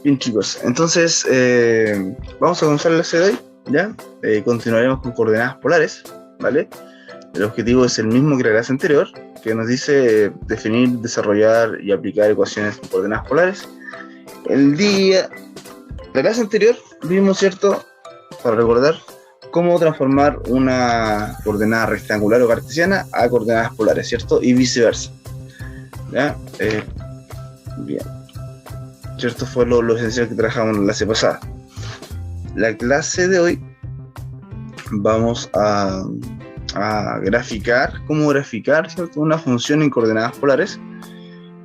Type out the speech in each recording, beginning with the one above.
Bien, chicos, entonces vamos a comenzar la clase de hoy, ¿ya? Continuaremos con coordenadas polares, ¿vale? El objetivo es el mismo que la clase anterior, que nos dice definir, desarrollar y aplicar ecuaciones con coordenadas polares. La clase anterior vimos, ¿cierto? Para recordar, cómo transformar una coordenada rectangular o cartesiana a coordenadas polares, ¿cierto? Y viceversa, ¿ya? Bien. ¿Cierto? Fue lo esencial que trabajamos en la clase pasada. La clase de hoy vamos a graficar, cómo graficar, ¿cierto? Una función en coordenadas polares,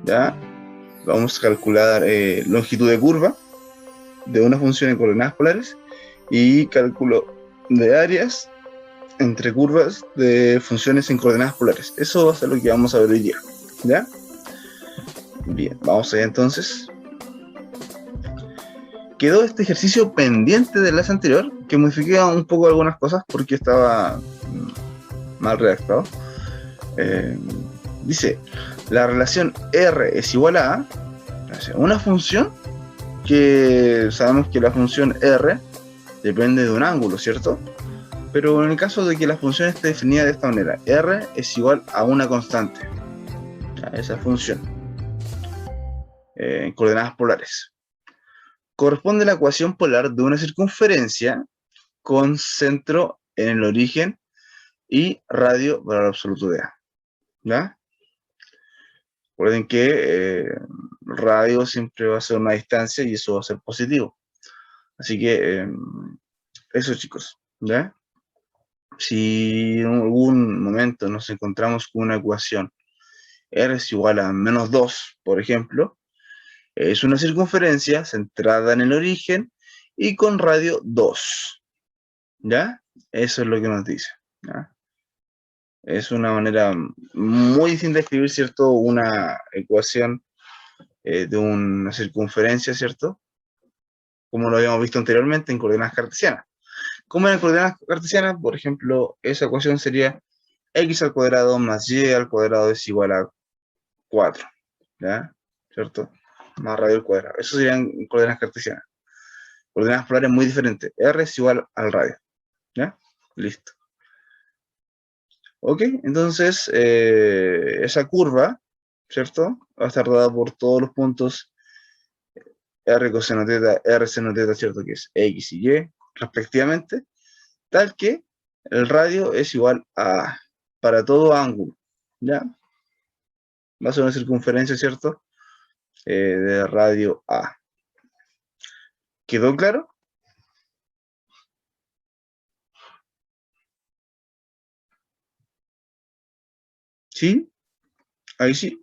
¿ya? Vamos a calcular longitud de curva de una función en coordenadas polares y cálculo de áreas entre curvas de funciones en coordenadas polares. Eso va a ser lo que vamos a ver hoy día, ¿ya? Bien, vamos allá entonces. Quedó este ejercicio pendiente de la clase anterior, que modifiqué un poco algunas cosas porque estaba mal redactado. Dice, la relación R es igual a una función que sabemos que la función R depende de un ángulo, ¿cierto? Pero en el caso de que la función esté definida de esta manera, R es igual a una constante, esa función, en coordenadas polares. Corresponde a la ecuación polar de una circunferencia con centro en el origen y radio valor absoluto de A, ¿ya? Recuerden que radio siempre va a ser una distancia y eso va a ser positivo. Así que eso, chicos, ¿ya? Si en algún momento nos encontramos con una ecuación R es igual a menos 2, por ejemplo, es una circunferencia centrada en el origen y con radio 2, ¿ya? Eso es lo que nos dice, ¿ya? Es una manera muy distinta de escribir, ¿cierto? Una ecuación de una circunferencia, ¿cierto? Como lo habíamos visto anteriormente en coordenadas cartesianas. Como en coordenadas cartesianas, por ejemplo, esa ecuación sería x al cuadrado más y al cuadrado es igual a 4, ¿ya? ¿Cierto? Más radio al cuadrado. Eso serían coordenadas cartesianas. Coordenadas polares muy diferentes. R es igual al radio, ¿ya? Listo. Ok, entonces esa curva, ¿cierto? Va a estar dada por todos los puntos R coseno teta, R seno teta, ¿cierto? Que es X y Y, respectivamente, tal que el radio es igual a, para todo ángulo, ¿ya? Va a ser una circunferencia, ¿cierto? De radio A. ¿Quedó claro? ¿Sí? Ahí sí.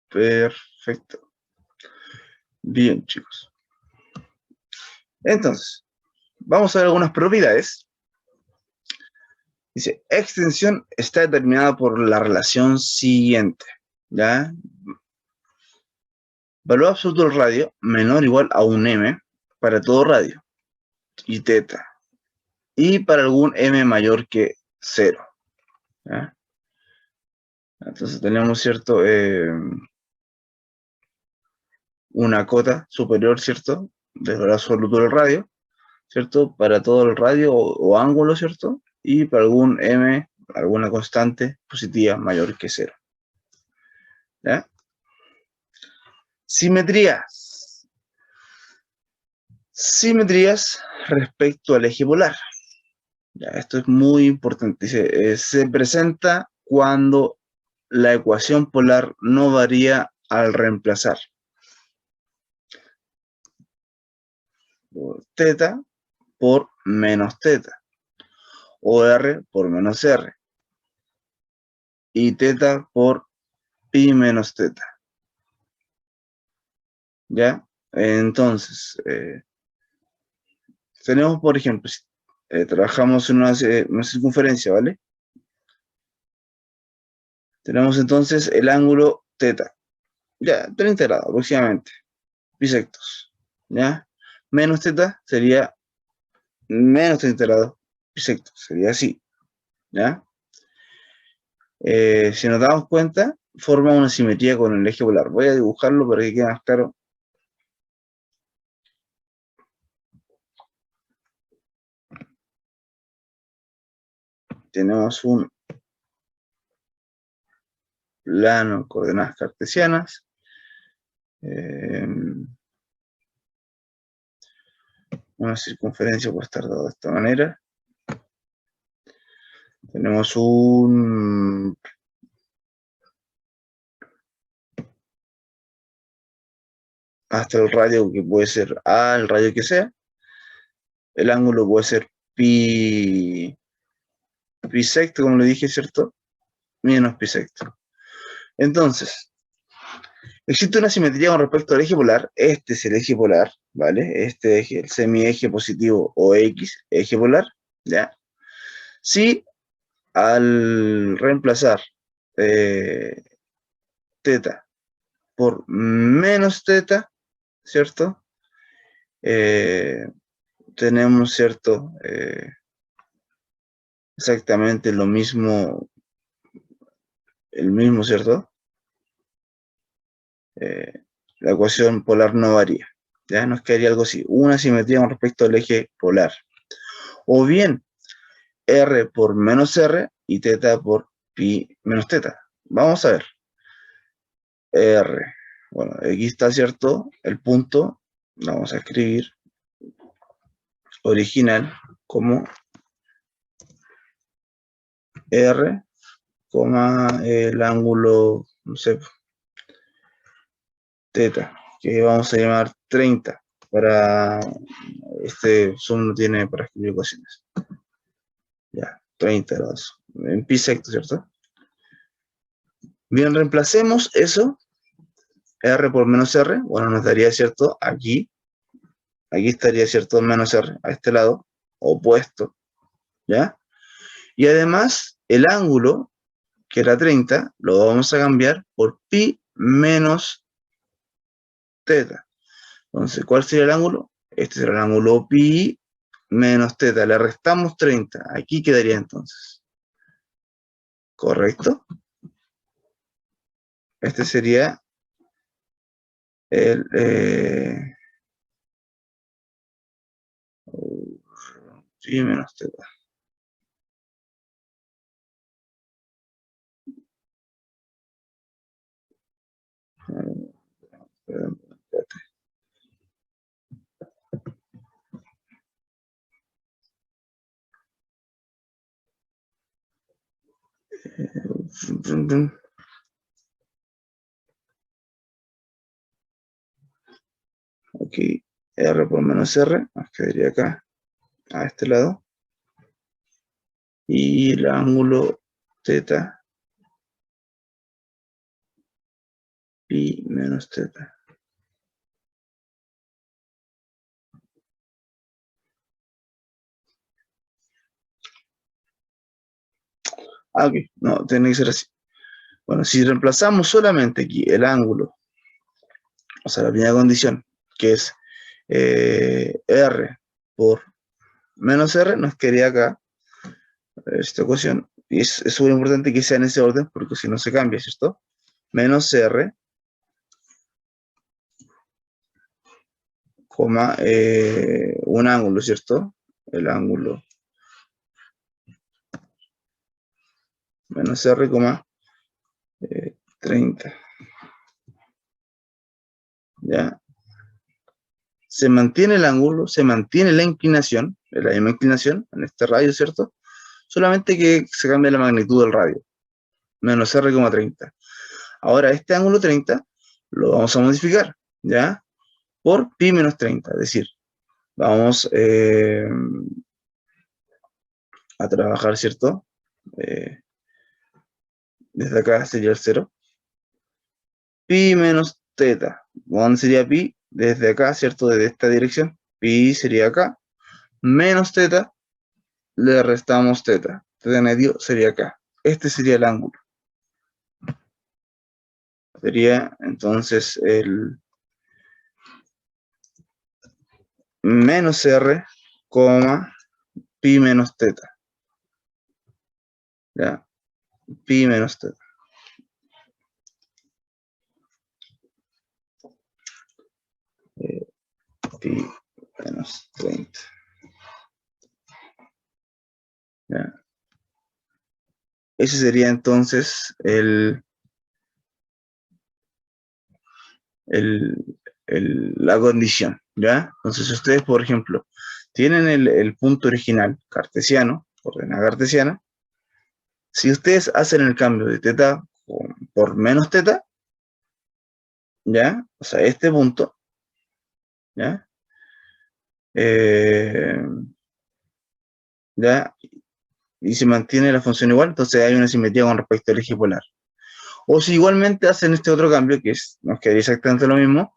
Perfecto. Bien, chicos. Entonces, vamos a ver algunas propiedades. Dice, extensión está determinada por la relación siguiente, ¿ya? Valor absoluto del radio menor o igual a un m para todo radio y teta. Y para algún m mayor que 0, ¿ya? Entonces tenemos, ¿cierto? Una cota superior, ¿cierto? Del valor absoluto del radio, ¿cierto? Para todo el radio o ángulo, ¿cierto? Y para algún m, alguna constante positiva mayor que 0, ¿ya? Simetrías. Simetrías respecto al eje polar. Ya, esto es muy importante. Dice, se presenta cuando la ecuación polar no varía al reemplazar teta por menos teta, o r por menos r, y teta por pi menos teta. ¿Ya? Entonces, tenemos, por ejemplo, trabajamos en una circunferencia, ¿vale? Tenemos entonces el ángulo teta, ya, 30 grados aproximadamente, bisectos, ¿ya? Menos teta sería menos 30 grados bisectos, sería así, ¿ya? Si nos damos cuenta, forma una simetría con el eje polar. Voy a dibujarlo para que quede más claro. Tenemos un plano, coordenadas cartesianas. Una circunferencia puede estar dada de esta manera. Tenemos un hasta el radio que puede ser A, el radio que sea. El ángulo puede ser pi sexto, como le dije, ¿cierto? Menos pi sexto. Entonces, existe una simetría con respecto al eje polar. Este es el eje polar, ¿vale? Este eje, el semieje positivo o X, eje polar, ¿ya? Si al reemplazar teta por menos teta, ¿cierto? Tenemos, ¿cierto? Exactamente lo mismo, el mismo, ¿cierto? La ecuación polar no varía. Ya nos quedaría algo así, una simetría con respecto al eje polar. O bien, R por menos R y teta por pi menos teta. Vamos a ver. R. Bueno, aquí está, ¿cierto? El punto. Vamos a escribir original como R, el ángulo, no sé, teta, que vamos a llamar 30. Para este Zoom no tiene para escribir ecuaciones. Ya, 30 grados. En pi secto, ¿cierto? Bien, reemplacemos eso. R por menos R. Bueno, nos daría, ¿cierto? Aquí estaría, ¿cierto? Menos R, a este lado, opuesto. ¿Ya? Y además, el ángulo, que era 30, lo vamos a cambiar por pi menos teta. Entonces, ¿cuál sería el ángulo? Este será el ángulo pi menos teta. Le restamos 30. Aquí quedaría entonces. ¿Correcto? Este sería el... pi menos teta. Aquí R por menos R, nos quedaría acá, a este lado. Y el ángulo teta, pi menos teta. Ah, ok, no, tiene que ser así. Bueno, si reemplazamos solamente aquí el ángulo, o sea, la primera condición, que es R por menos R, nos quedaría acá esta ecuación. Y es súper importante que sea en ese orden, porque si no se cambia, ¿cierto? Menos R, coma, un ángulo, ¿cierto? El ángulo menos R, coma, 30. ¿Ya? Se mantiene el ángulo, se mantiene la inclinación, la misma inclinación en este radio, ¿cierto? Solamente que se cambia la magnitud del radio, menos R, 30. Ahora, este ángulo 30 lo vamos a modificar, ¿ya? Por pi menos 30, es decir, vamos a trabajar, ¿cierto? Desde acá sería el 0. Pi menos teta. ¿Dónde sería pi? Desde acá, ¿cierto? Desde esta dirección. Pi sería acá. Menos teta, le restamos teta. Teta medio sería acá. Este sería el ángulo. Sería entonces el menos R, pi menos teta. ¿Ya? Pi menos teta. ese sería entonces la condición, ¿ya? Entonces, ustedes, por ejemplo, tienen el punto original cartesiano, coordenada cartesiana. Si ustedes hacen el cambio de teta por menos teta, ¿ya? O sea, este punto, ¿ya? ¿Ya? Y se mantiene la función igual, entonces hay una simetría con respecto al eje polar. O si igualmente hacen este otro cambio, que nos quedaría exactamente lo mismo,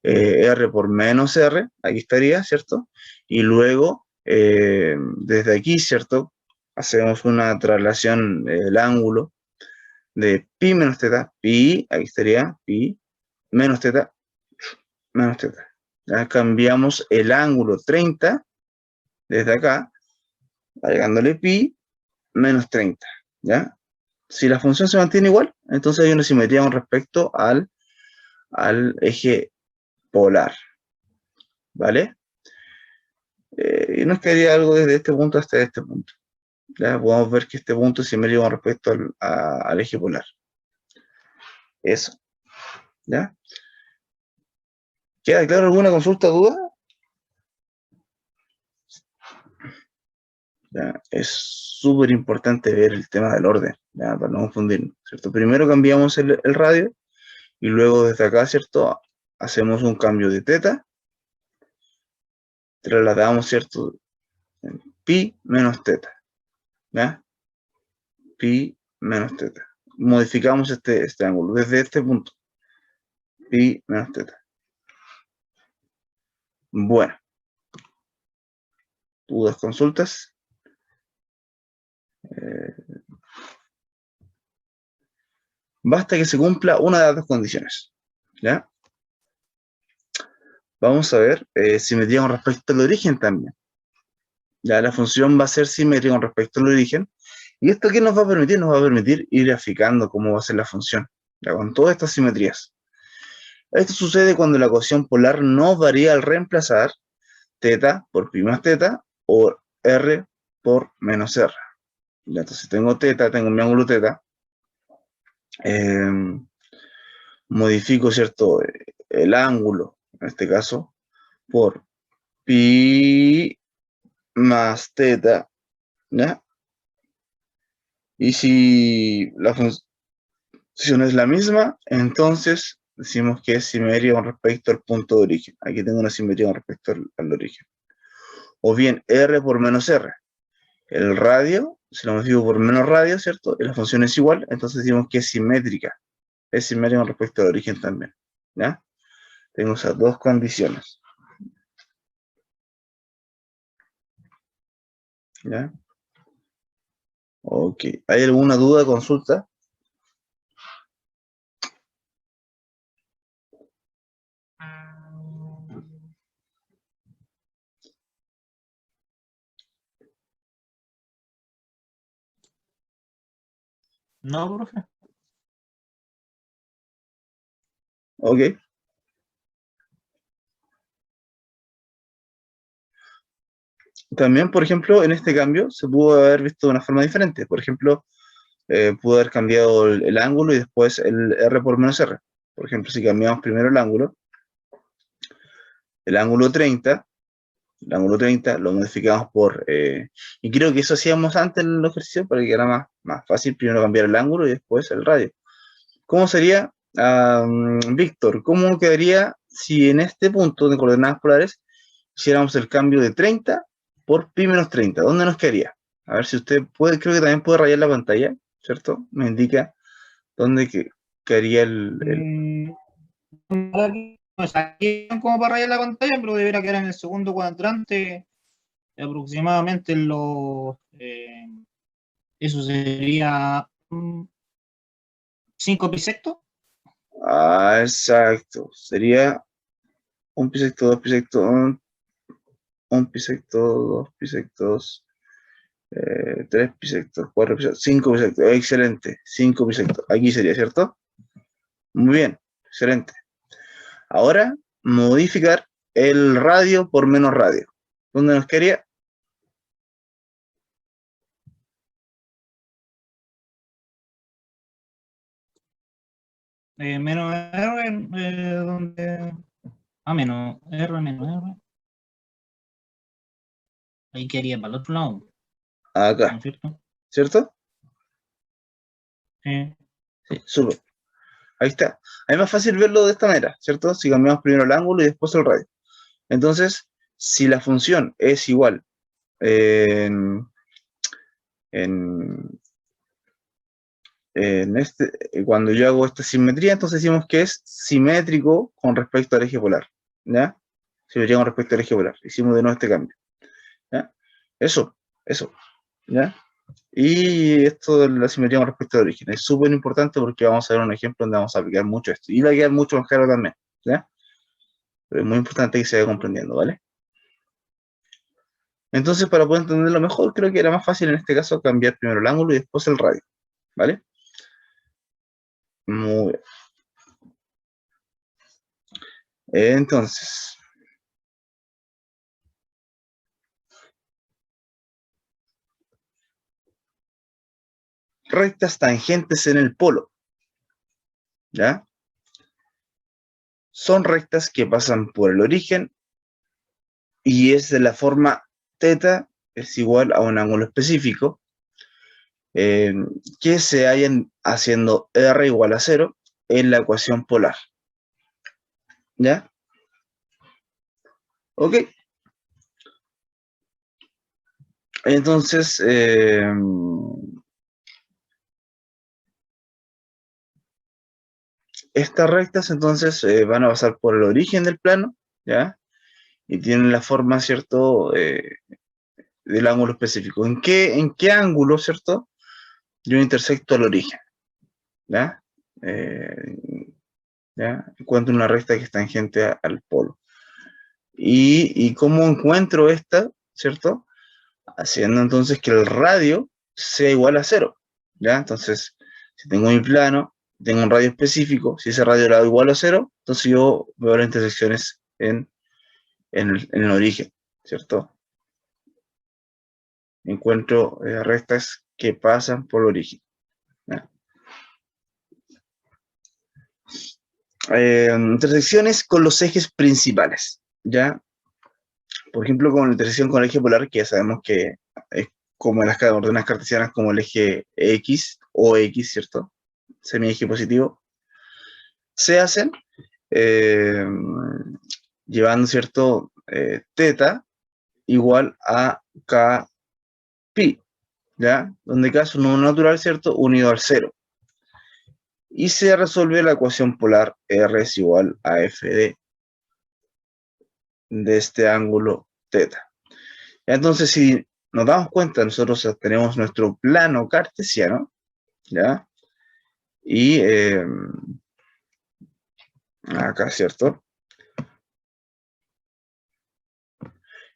R por menos R, aquí estaría, ¿cierto? Y luego, desde aquí, ¿cierto? Hacemos una traslación del ángulo de pi menos teta, pi, aquí estaría, pi, menos teta, menos teta. Ya cambiamos el ángulo 30, desde acá, agregándole pi, menos 30, ¿ya? Si la función se mantiene igual, entonces hay una simetría con respecto al eje polar, ¿vale? Y nos quedaría algo desde este punto hasta este punto. Ya podemos ver que este punto es simétrico con respecto al eje polar. Eso, ¿ya? ¿Queda claro alguna consulta, duda? ¿Ya? Es súper importante ver el tema del orden, ¿ya? Para no confundirnos, ¿cierto? Primero cambiamos el radio y luego desde acá, ¿cierto? Hacemos un cambio de teta, trasladamos, ¿cierto? Pi menos teta, ¿ya? Pi menos teta. Modificamos este ángulo desde este punto, pi menos teta. Bueno, dudas, consultas. Basta que se cumpla una de las dos condiciones, ¿ya? Vamos a ver simetría con respecto al origen también. Ya la función va a ser simétrica con respecto al origen. ¿Y esto qué nos va a permitir? Nos va a permitir ir graficando cómo va a ser la función, ya, con todas estas simetrías. Esto sucede cuando la ecuación polar no varía al reemplazar teta por pi más teta o r por menos r. Ya, entonces tengo teta, tengo mi ángulo teta. Modifico, ¿cierto? El ángulo, en este caso, por pi más teta, ¿ya? Y si la función es la misma, entonces decimos que es simetría con respecto al punto de origen. Aquí tengo una simetría con respecto al origen. O bien R por menos R. El radio, si lo modifico por menos radio, ¿cierto? Y la función es igual, entonces decimos que es simétrica. Es simétrica con respecto al origen también, ¿ya? Tengo esas dos condiciones, ¿ya? Ok. ¿Hay alguna duda, consulta? No, profe. Ok. También, por ejemplo, en este cambio se pudo haber visto de una forma diferente. Por ejemplo, pudo haber cambiado el ángulo y después el R por menos R. Por ejemplo, si cambiamos primero el ángulo 30, el ángulo 30 lo modificamos por... y creo que eso hacíamos antes en el ejercicio para que era más fácil primero cambiar el ángulo y después el radio. ¿Cómo sería, Víctor, cómo quedaría si en este punto de coordenadas polares hiciéramos el cambio de 30 por pi menos 30? ¿Dónde nos quedaría? A ver si usted puede, creo que también puede rayar la pantalla, ¿cierto? Me indica dónde quedaría Pues aquí como para rayar la pantalla, pero debería quedar en el segundo cuadrante, aproximadamente eso sería 5 bisectos. Ah, exacto. Sería un bisecto, dos bisectos, un bisecto, dos bisectos, tres bisectos, cuatro bisectos, cinco bisectos. Excelente. Cinco bisectos. Aquí sería, ¿cierto? Muy bien. Excelente. Ahora, modificar el radio por menos radio. ¿Dónde nos quedaría? menos R, donde... menos R, menos R. Ahí quedaría para el otro lado, ¿no Acá, es cierto? ¿cierto? Sí. Sí, súper. Ahí está. Es más fácil verlo de esta manera, ¿cierto? Si cambiamos primero el ángulo y después el radio. Entonces, si la función es igual en, en, cuando yo hago esta simetría, entonces decimos que es simétrico con respecto al eje polar, ¿ya? Simetría con respecto al eje polar. Hicimos de nuevo este cambio, ¿ya? Eso, ¿ya? Y esto de la simetría con respecto al origen es súper importante porque vamos a ver un ejemplo donde vamos a aplicar mucho esto. Y va a quedar mucho más claro también, ¿ya? Pero es muy importante que se vaya comprendiendo, ¿vale? Entonces, para poder entenderlo mejor, creo que era más fácil en este caso cambiar primero el ángulo y después el radio, ¿vale? Muy bien. Entonces, rectas tangentes en el polo, ¿ya? Son rectas que pasan por el origen y es de la forma θ es igual a un ángulo específico que se hallan haciendo R igual a 0 en la ecuación polar, ¿ya? Ok. Entonces, estas rectas entonces van a pasar por el origen del plano, ¿ya? Y tienen la forma, ¿cierto? Del ángulo específico. ¿En qué ángulo, ¿cierto? Yo intersecto al origen, ¿ya? Eh, ¿Ya? Encuentro una recta que es tangente al polo. ¿Y cómo encuentro esta, ¿cierto? Haciendo entonces que el radio sea igual a 0, ¿ya? Entonces, si tengo mi plano, tengo un radio específico, si ese radio era igual a 0, entonces yo veo las intersecciones en el origen, ¿cierto? Encuentro rectas que pasan por el origen, ¿ya? Intersecciones con los ejes principales, ¿ya? Por ejemplo, con la intersección con el eje polar, que ya sabemos que es como en las coordenadas cartesianas, como el eje X o X, ¿cierto? Semieje positivo, se hacen eh, llevando, ¿cierto? Θ igual a K pi, ¿ya? Donde K es un número natural, ¿cierto? Unido al 0. Y se resuelve la ecuación polar R es igual a F de este ángulo θ. Entonces, si nos damos cuenta, nosotros tenemos nuestro plano cartesiano, ¿ya? Y acá, ¿cierto?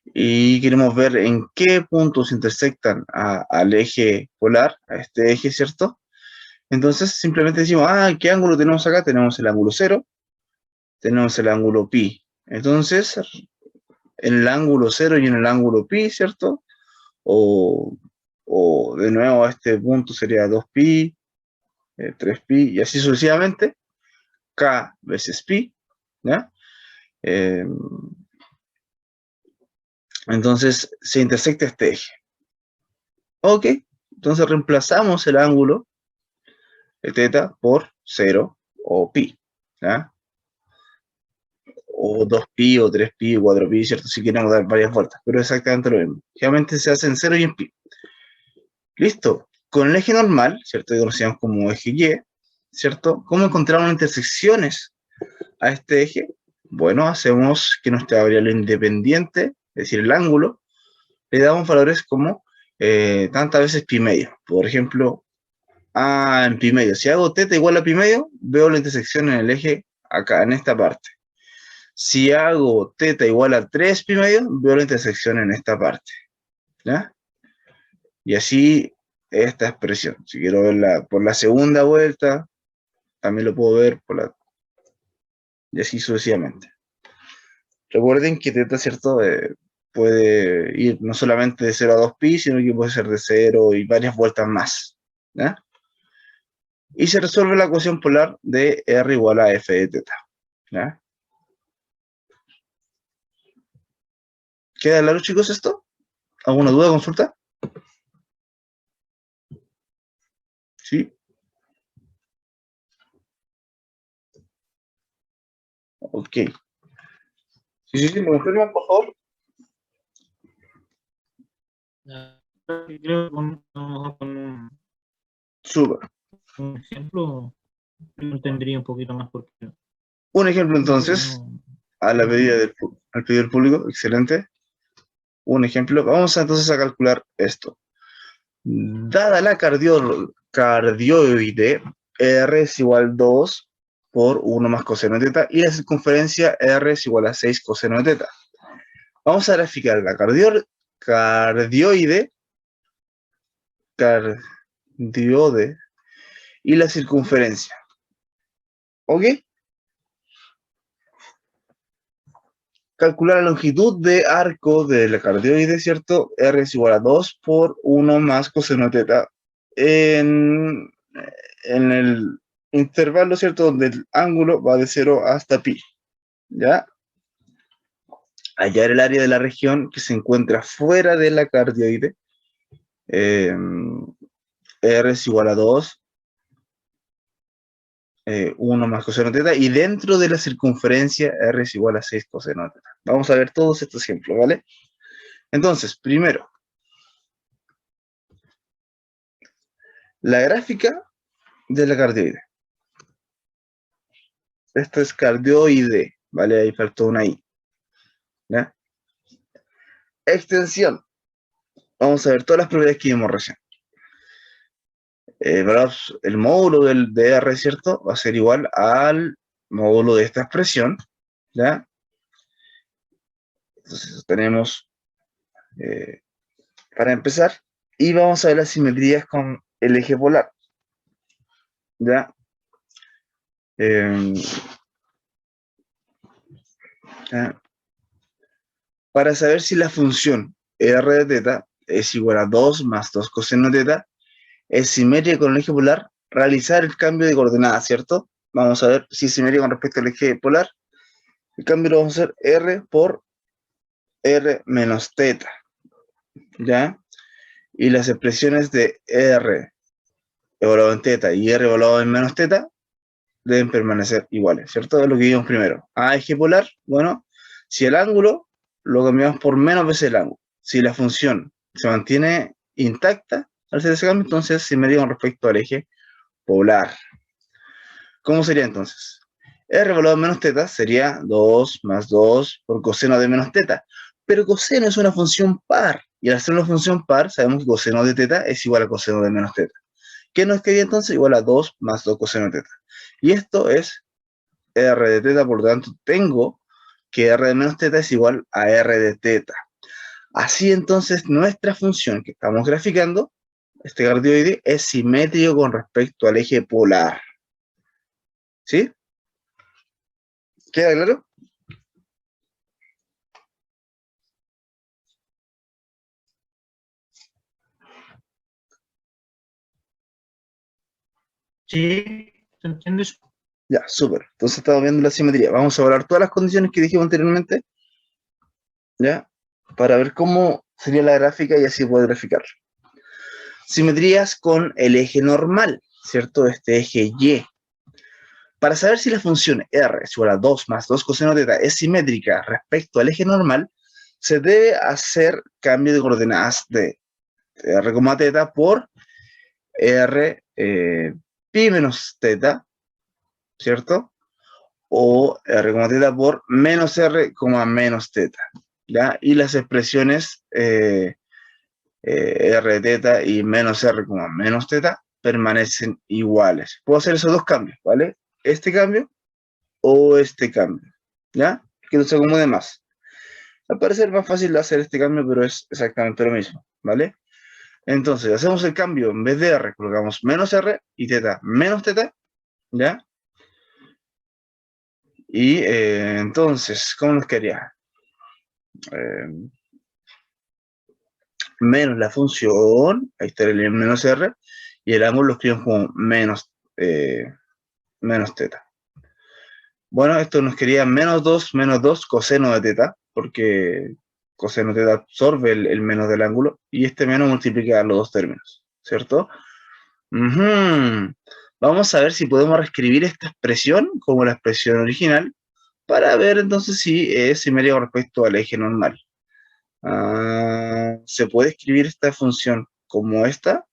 Y queremos ver en qué puntos intersectan al eje polar, a este eje, ¿cierto? Entonces, simplemente decimos, ¿qué ángulo tenemos acá? Tenemos el ángulo 0, tenemos el ángulo pi. Entonces, en el ángulo 0 y en el ángulo pi, ¿cierto? O de nuevo a este punto sería 2pi, 3pi, y así sucesivamente, K veces pi, ¿ya? Entonces se intersecta este eje. Ok, entonces reemplazamos el ángulo de θ por 0 o pi, ¿ya? O 2pi, o 3pi, o 4pi, ¿cierto? Si queremos dar varias vueltas, pero es exactamente lo mismo. Generalmente se hace en 0 y en pi. Listo. Con el eje normal, ¿cierto? Que conocemos como eje Y, ¿cierto? ¿Cómo encontramos intersecciones a este eje? Bueno, hacemos que nuestra variable independiente, es decir, el ángulo, le damos valores como tantas veces pi medio. Por ejemplo, en pi medio. Si hago θ igual a pi medio, veo la intersección en el eje acá, en esta parte. Si hago θ igual a 3 pi medio, veo la intersección en esta parte, ¿ya? Y así esta expresión. Si quiero verla por la segunda vuelta, también lo puedo ver por la... Y así sucesivamente. Recuerden que θ, ¿cierto? Puede ir no solamente de 0 a 2pi, sino que puede ser de 0 y varias vueltas más, ¿ya? y se resuelve la ecuación polar de R igual a F de teta. ¿Ya? ¿Queda claro, chicos, esto? ¿Alguna duda, consulta? Sí. Ok. Sí, ¿me confirman, por favor? Creo que con Súper. un ejemplo lo entendería un poquito más porque Un ejemplo, entonces, no. a la medida al pedido del público. Excelente. Un ejemplo. Vamos entonces a calcular esto. Dada la cardioide, R es igual a 2 por 1 más coseno de teta y la circunferencia R es igual a 6 coseno de teta. Vamos a graficar la cardioide y la circunferencia. ¿Ok? Calcular la longitud de arco de la cardioide, ¿cierto? R es igual a 2 por 1 más coseno de teta en el intervalo, ¿cierto? Donde el ángulo va de 0 hasta pi. ¿Ya? Hallar el área de la región que se encuentra fuera de la cardioide. R es igual a 2, 1 más coseno de teta, y dentro de la circunferencia R es igual a 6 coseno de teta. Vamos a ver todos estos ejemplos, ¿vale? Entonces, primero, la gráfica de la cardioide. Esto es cardioide, ¿vale? Ahí faltó una I. ¿Ya? Extensión. Vamos a ver todas las propiedades que vimos recién. El módulo de R, ¿cierto? Va a ser igual al módulo de esta expresión, ¿ya? Entonces tenemos, para empezar, y vamos a ver las simetrías con el eje polar, ¿ya? ¿Ya? Para saber si la función R de teta es igual a 2 más 2 coseno de teta, es simétrica con el eje polar, realizar el cambio de coordenadas, ¿cierto? Vamos a ver si es simétrica con respecto al eje polar. El cambio lo vamos a hacer R por R menos teta, ¿ya? Y las expresiones de R evaluado en teta y R evaluado en menos teta deben permanecer iguales, ¿cierto? Es lo que vimos primero. A eje polar, bueno, si el ángulo lo cambiamos por menos veces el ángulo. Si la función se mantiene intacta al hacer ese cambio, entonces simétrica con respecto al eje polar. ¿Cómo sería entonces? R evaluado en menos teta sería 2 más 2 por coseno de menos teta. Pero coseno es una función par. Y al ser una función par, sabemos que coseno de teta es igual a coseno de menos teta. ¿Qué nos quedaría entonces? Igual a 2 más 2 coseno de teta. Y esto es R de teta, por lo tanto tengo que R de menos teta es igual a R de teta. Así entonces nuestra función que estamos graficando, este cardioide, es simétrico con respecto al eje polar. ¿Sí? ¿Queda claro? Sí, ¿se entiende eso? Ya, súper. Entonces estamos viendo la simetría. Vamos a evaluar todas las condiciones que dijimos anteriormente, ¿ya? Para ver cómo sería la gráfica y así poder graficarla. Simetrías con el eje normal, ¿cierto? Este eje Y. Para saber si la función R es igual a 2 más 2 coseno de teta es simétrica respecto al eje normal, se debe hacer cambio de coordenadas de R, teta por R pi menos teta, ¿cierto? O R, teta por menos R, menos teta, ¿ya? Y las expresiones R teta y menos R, menos teta permanecen iguales. Puedo hacer esos dos cambios, ¿vale? Este cambio o este cambio, ¿ya? Que no se acomode más. Al parecer más fácil hacer este cambio, pero es exactamente lo mismo, ¿vale? Entonces, hacemos el cambio, en vez de R, colocamos menos R y teta menos teta, ¿ya? Y entonces, ¿cómo nos quedaría? Menos la función, ahí está el menos R, y el ángulo lo escribimos como menos menos teta. Bueno, esto nos quería menos 2 coseno de teta, porque coseno de teta absorbe el menos del ángulo, y este menos multiplica los dos términos, ¿cierto? Vamos a ver si podemos reescribir esta expresión como la expresión original, para ver entonces si es simétrica con respecto al eje normal. ¿Se puede escribir esta función como esta?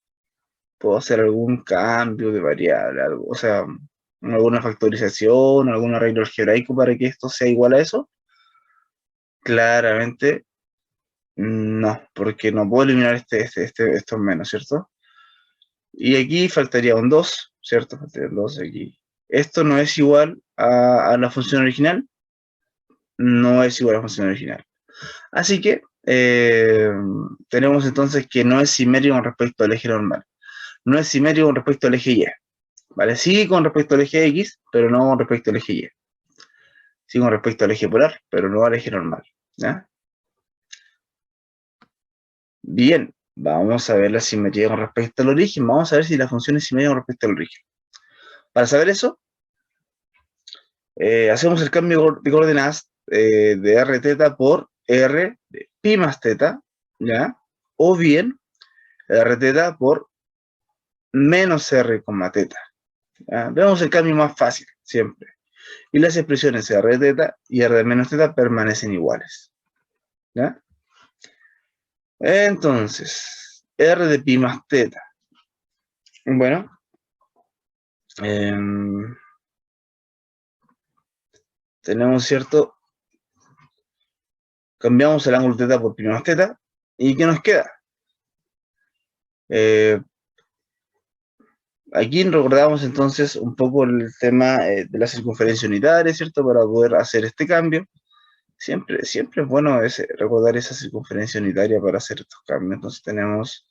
¿Puedo hacer algún cambio de variable, algo, o sea, alguna factorización, algún arreglo algebraico para que esto sea igual a eso? Claramente no, porque no puedo eliminar estos menos, ¿cierto? Y aquí faltaría un 2, ¿cierto? Faltaría un 2 aquí. Esto no es igual a la función original. No es igual a la función original. Así que tenemos entonces que no es simétrico con respecto al eje normal. No es simétrico con respecto al eje Y. ¿Vale? Sí con respecto al eje X, pero no con respecto al eje Y. Sí con respecto al eje polar, pero no al eje normal. ¿Ya? Bien, vamos a ver la simetría con respecto al origen. Vamos a ver si la función es simétrica con respecto al origen. Para saber eso, hacemos el cambio de coordenadas de r teta por r de pi más teta, ¿ya? O bien r teta por menos r, teta. ¿Ya? Vemos el cambio más fácil, siempre. Y las expresiones r de teta y r de menos teta permanecen iguales. ¿Ya? Entonces, r de pi más teta. Bueno, tenemos, ¿cierto? Cambiamos el ángulo teta por pi más teta. ¿Y qué nos queda? Aquí recordamos entonces un poco el tema de la circunferencia unitaria, ¿cierto? Para poder hacer este cambio. Siempre es bueno recordar esa circunferencia unitaria para hacer estos cambios. Entonces tenemos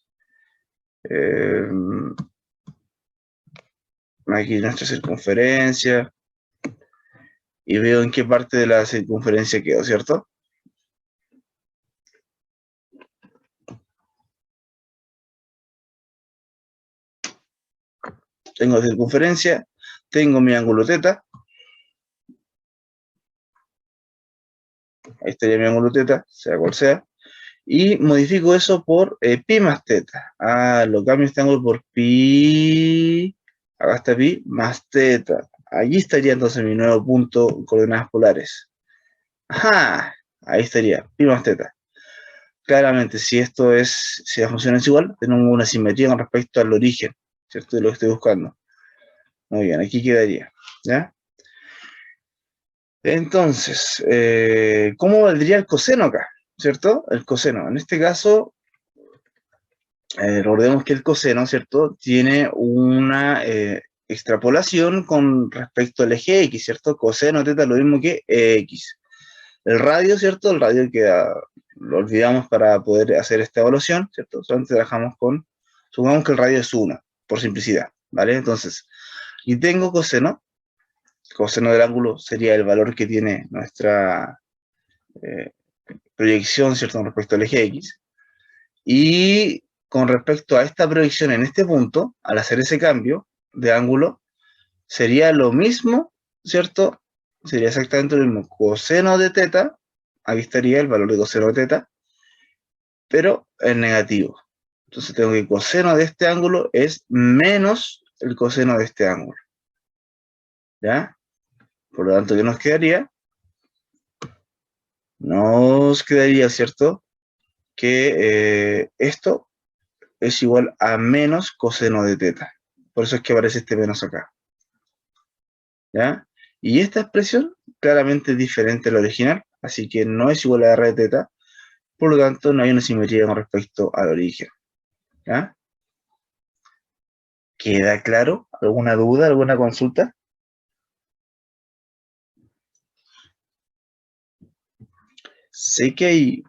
aquí nuestra circunferencia. Y veo en qué parte de la circunferencia quedó, ¿cierto? Tengo circunferencia, tengo mi ángulo teta. Ahí estaría mi ángulo teta, sea cual sea. Y modifico eso por pi más teta. Lo cambio este ángulo por pi. Acá está pi más teta. Allí estaría entonces mi nuevo punto coordenadas polares. Ajá, ahí estaría, pi más teta. Claramente, si la función es igual, tenemos una simetría con respecto al origen, ¿cierto? De lo que estoy buscando. Muy bien, aquí quedaría, ¿ya? Entonces, ¿cómo valdría el coseno acá? ¿Cierto? El coseno. En este caso, recordemos que el coseno, ¿cierto? Tiene una extrapolación con respecto al eje X, ¿cierto? Coseno teta lo mismo que X. El radio, ¿cierto? El radio lo olvidamos para poder hacer esta evaluación, ¿cierto? Solamente trabajamos supongamos que el radio es 1, por simplicidad, ¿vale? Entonces, y tengo coseno del ángulo sería el valor que tiene nuestra proyección, ¿cierto? Con respecto al eje X. Y con respecto a esta proyección en este punto, al hacer ese cambio de ángulo, sería lo mismo, ¿cierto? Sería exactamente lo mismo. Coseno de teta, aquí estaría el valor de coseno de teta, pero en negativo. Entonces tengo que coseno de este ángulo es menos el coseno de este ángulo. ¿Ya? Por lo tanto, ¿qué nos quedaría? Nos quedaría, ¿cierto? Que esto es igual a menos coseno de teta. Por eso es que aparece este menos acá. ¿Ya? Y esta expresión claramente es diferente a la original, así que no es igual a r de teta, por lo tanto no hay una simetría con respecto al origen. ¿Ya? ¿Queda claro? ¿Alguna duda? ¿Alguna consulta? Sé que hay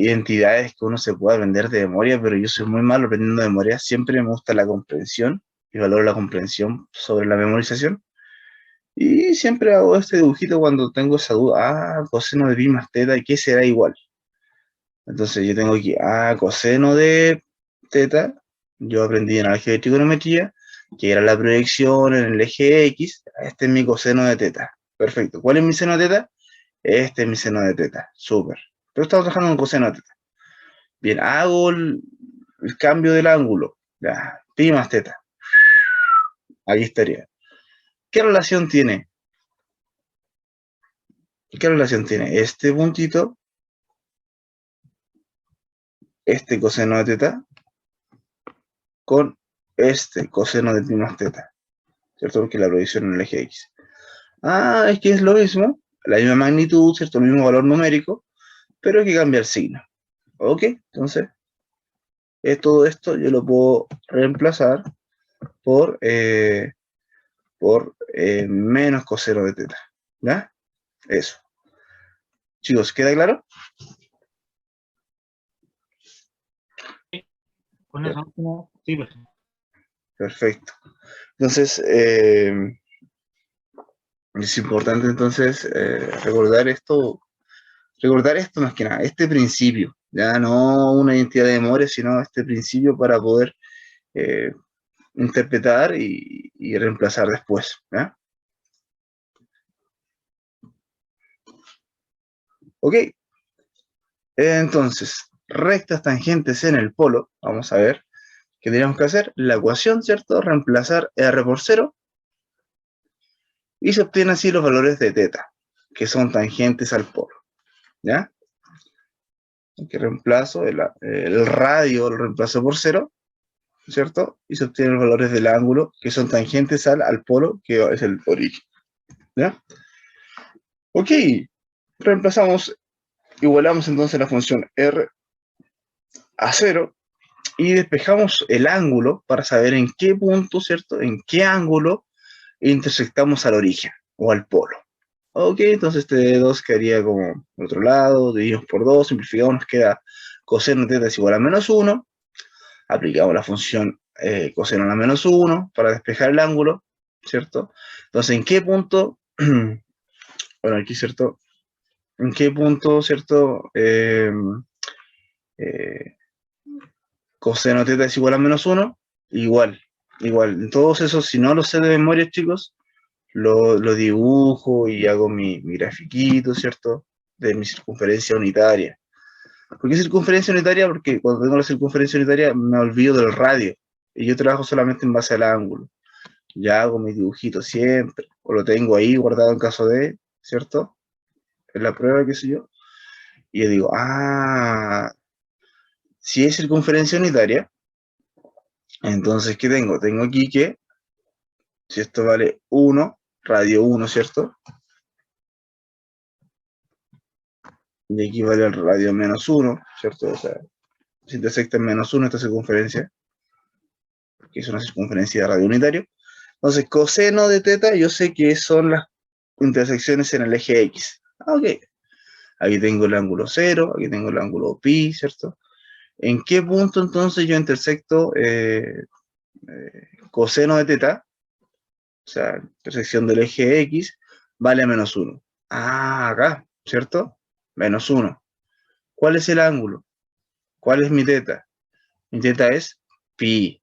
identidades que uno se puede aprender de memoria, pero yo soy muy malo aprendiendo de memoria. Siempre me gusta la comprensión y valoro la comprensión sobre la memorización. Y siempre hago este dibujito cuando tengo esa duda. Coseno de pi más teta, ¿qué será igual? Entonces yo tengo aquí coseno de teta Yo aprendí en álgebra y trigonometría, que era la proyección en el eje X. Este es mi coseno de teta. Perfecto. ¿Cuál es mi seno de teta? Este es mi seno de teta. Súper. Pero estamos trabajando en coseno de teta. Bien, hago el cambio del ángulo. Ya, pi más teta. Aquí estaría. ¿Qué relación tiene? ¿Qué relación tiene este puntito, este coseno de teta, con este coseno de pi más teta? ¿Cierto? Porque la proyección en el eje X. Ah, es que es lo mismo, la misma magnitud, ¿cierto? El mismo valor numérico, pero hay que cambiar signo. ¿Ok? Entonces, todo esto yo lo puedo reemplazar por menos coseno de teta. ¿Ya? Eso. Chicos, ¿queda claro? Con eso último, sí, pues. Perfecto. Entonces, es importante entonces recordar esto más que nada, este principio, ya no una identidad de memoria, sino este principio para poder eh, interpretar y reemplazar después. ¿Ya? Ok, entonces, rectas tangentes en el polo, vamos a ver, ¿qué tenemos que hacer? La ecuación, ¿cierto? Reemplazar R por 0 y se obtienen así los valores de teta, que son tangentes al polo. ¿Ya? Que reemplazo el radio, lo reemplazo por 0, ¿cierto? Y se obtienen los valores del ángulo que son tangentes al polo, que es el origen. ¿Ya? Ok, reemplazamos, igualamos entonces la función R a 0 y despejamos el ángulo para saber en qué punto, ¿cierto? En qué ángulo intersectamos al origen o al polo. Ok, entonces este 2 quedaría como al otro lado, dividimos por 2, simplificamos, nos queda coseno de teta es igual a menos 1, aplicamos la función coseno a la menos 1 para despejar el ángulo, ¿cierto? Entonces, ¿en qué punto? Bueno, aquí, ¿cierto? ¿En qué punto, ¿cierto? Coseno de teta es igual a menos 1, igual. En todos esos, si no los sé de memoria, chicos, lo dibujo y hago mi grafiquito, ¿cierto? De mi circunferencia unitaria. ¿Por qué circunferencia unitaria? Porque cuando tengo la circunferencia unitaria me olvido del radio. Y yo trabajo solamente en base al ángulo. Ya hago mi dibujito siempre. O lo tengo ahí guardado en caso de, ¿cierto? En la prueba, qué sé yo. Y yo digo, si es circunferencia unitaria, entonces, ¿qué tengo? Tengo aquí que, si esto vale 1, radio 1, ¿cierto? Y aquí vale el radio menos 1, ¿cierto? O sea, si intersecta en menos 1 esta circunferencia, que es una circunferencia de radio unitario. Entonces, coseno de teta, yo sé que son las intersecciones en el eje X. Ok. Aquí tengo el ángulo 0, aquí tengo el ángulo pi, ¿cierto? ¿En qué punto entonces yo intersecto coseno de teta? O sea, intersección del eje X vale a menos 1. Acá, ¿cierto? Menos 1. ¿Cuál es el ángulo? ¿Cuál es mi teta? Mi teta es pi.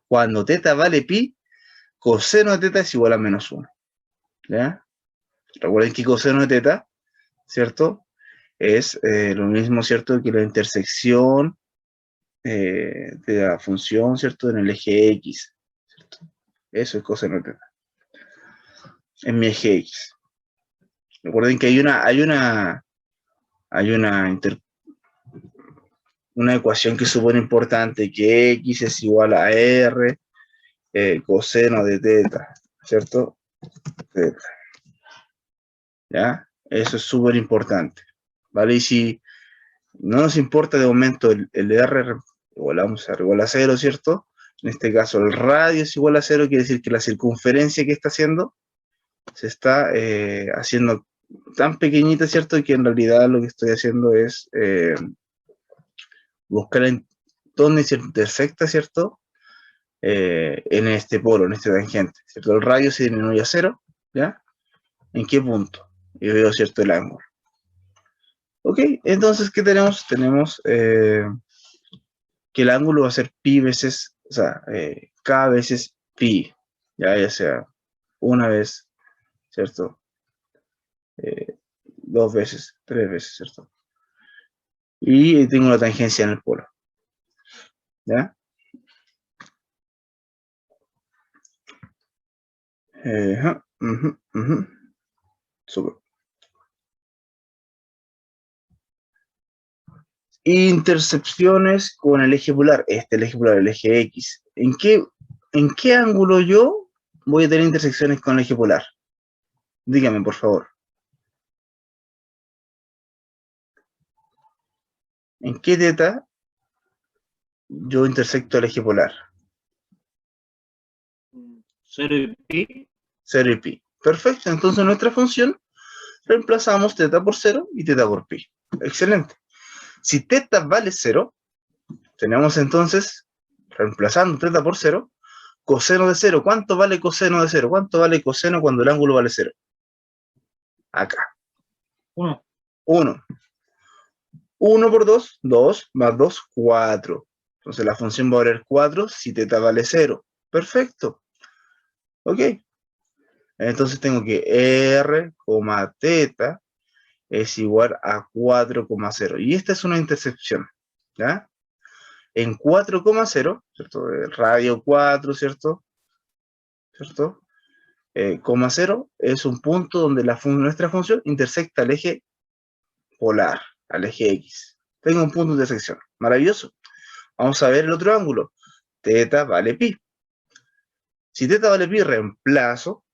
Cuando teta vale pi, coseno de teta es igual a menos 1. ¿Ya? Recuerden que coseno de teta, ¿cierto? Es lo mismo, ¿cierto? Que la intersección de la función, ¿cierto? En el eje X, ¿cierto? Eso es coseno de teta. En mi eje X. Recuerden que hay una ecuación que es súper importante, que X es igual a R coseno de teta, ¿cierto? Teta. ¿Ya? Eso es súper importante, ¿vale? Y si no nos importa de momento el R, igualamos a igual a 0, ¿cierto? En este caso el radio es igual a 0, quiere decir que la circunferencia que está haciendo se está haciendo tan pequeñita, ¿cierto? Que en realidad lo que estoy haciendo es buscar en dónde se intersecta, ¿cierto? En este polo, en este tangente, ¿cierto? El radio se disminuye a 0, ¿ya? ¿En qué punto? Y veo, ¿cierto? El ángulo. Ok, entonces, ¿qué tenemos? Tenemos que el ángulo va a ser pi veces O sea, K veces pi, ya sea una vez, ¿cierto? 2 veces, 3 veces, ¿cierto? Y tengo una tangencia en el polo, ¿ya? Súper. Intercepciones con el eje polar. El eje polar, el eje X. ¿En qué ángulo yo voy a tener intersecciones con el eje polar? Dígame, por favor. ¿En qué teta yo intersecto el eje polar? 0 y pi. 0 y pi. Perfecto. Entonces nuestra función reemplazamos teta por 0 y teta por pi. Excelente. Si teta vale 0, tenemos entonces, reemplazando teta por 0, coseno de 0. ¿Cuánto vale coseno de 0? ¿Cuánto vale coseno cuando el ángulo vale 0? Acá. 1. 1. 1 por 2, 2, más 2, 4. Entonces la función va a valer 4 si teta vale 0. Perfecto. Ok. Entonces tengo que R, teta es igual a 4,0. Y esta es una intercepción. ¿Ya? En 4,0, ¿cierto? Radio 4, ¿cierto? ¿Cierto? 0 es un punto donde nuestra función intersecta al eje polar, al eje X. Tengo un punto de intersección. Maravilloso. Vamos a ver el otro ángulo. Teta vale pi. Si teta vale pi, reemplazo